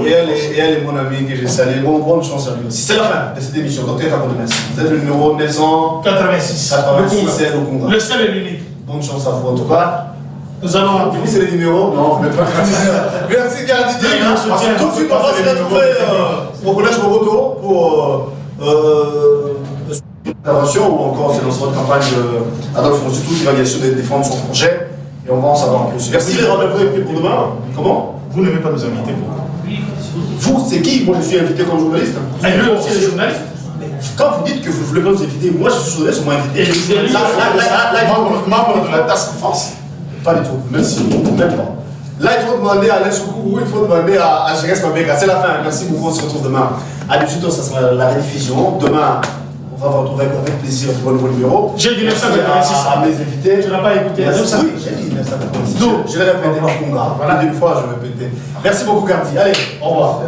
[SPEAKER 1] et elle est mon ami que j'ai salué. Bonne chance à lui aussi. C'est la fin de cette émission. Docteur Kakwanda, vous êtes le numéro 986. 86, c'est Lukunga.
[SPEAKER 2] Le seul et l'unique.
[SPEAKER 1] Bonne chance à vous en tout cas.
[SPEAKER 2] Nous allons.
[SPEAKER 1] Du coup, c'est les numéros. Non, mais pas. Merci, Gardi. Parce que tout de suite, on va se retrouver au collège Mogoto pour intervention ou encore c'est dans notre campagne Adolphe Monsutou qui va bien sûr défendre son projet et on va en savoir un peu plus. Merci les rendez-vous est pris pour demain. Comment?
[SPEAKER 3] Vous n'aimez pas nous inviter pourquoi?
[SPEAKER 1] Vous, c'est qui? Moi je suis invité comme journaliste.
[SPEAKER 2] Et lui aussi, les journalistes.
[SPEAKER 1] Quand vous dites que vous ne voulez pas nous inviter, moi je suis journaliste, on m'a invité.
[SPEAKER 3] Membre de la task force.
[SPEAKER 1] Pas du tout, merci, même pas. Là, il faut demander à Alain Choukourou, il faut demander à Jérès Mabeka. C'est la fin, merci beaucoup, on se retrouve demain. À 18h, ça sera la rediffusion. Demain, on va vous retrouver avec plaisir pour le nouveau numéro.
[SPEAKER 2] J'ai dit 1986.
[SPEAKER 1] À mes invités.
[SPEAKER 2] Tu n'as pas écouté.
[SPEAKER 1] Oui, j'ai dit 1986. Je l'ai répété par Conga. Voilà, une fois, je vais répéter. Merci beaucoup, Gardi. Allez, au revoir.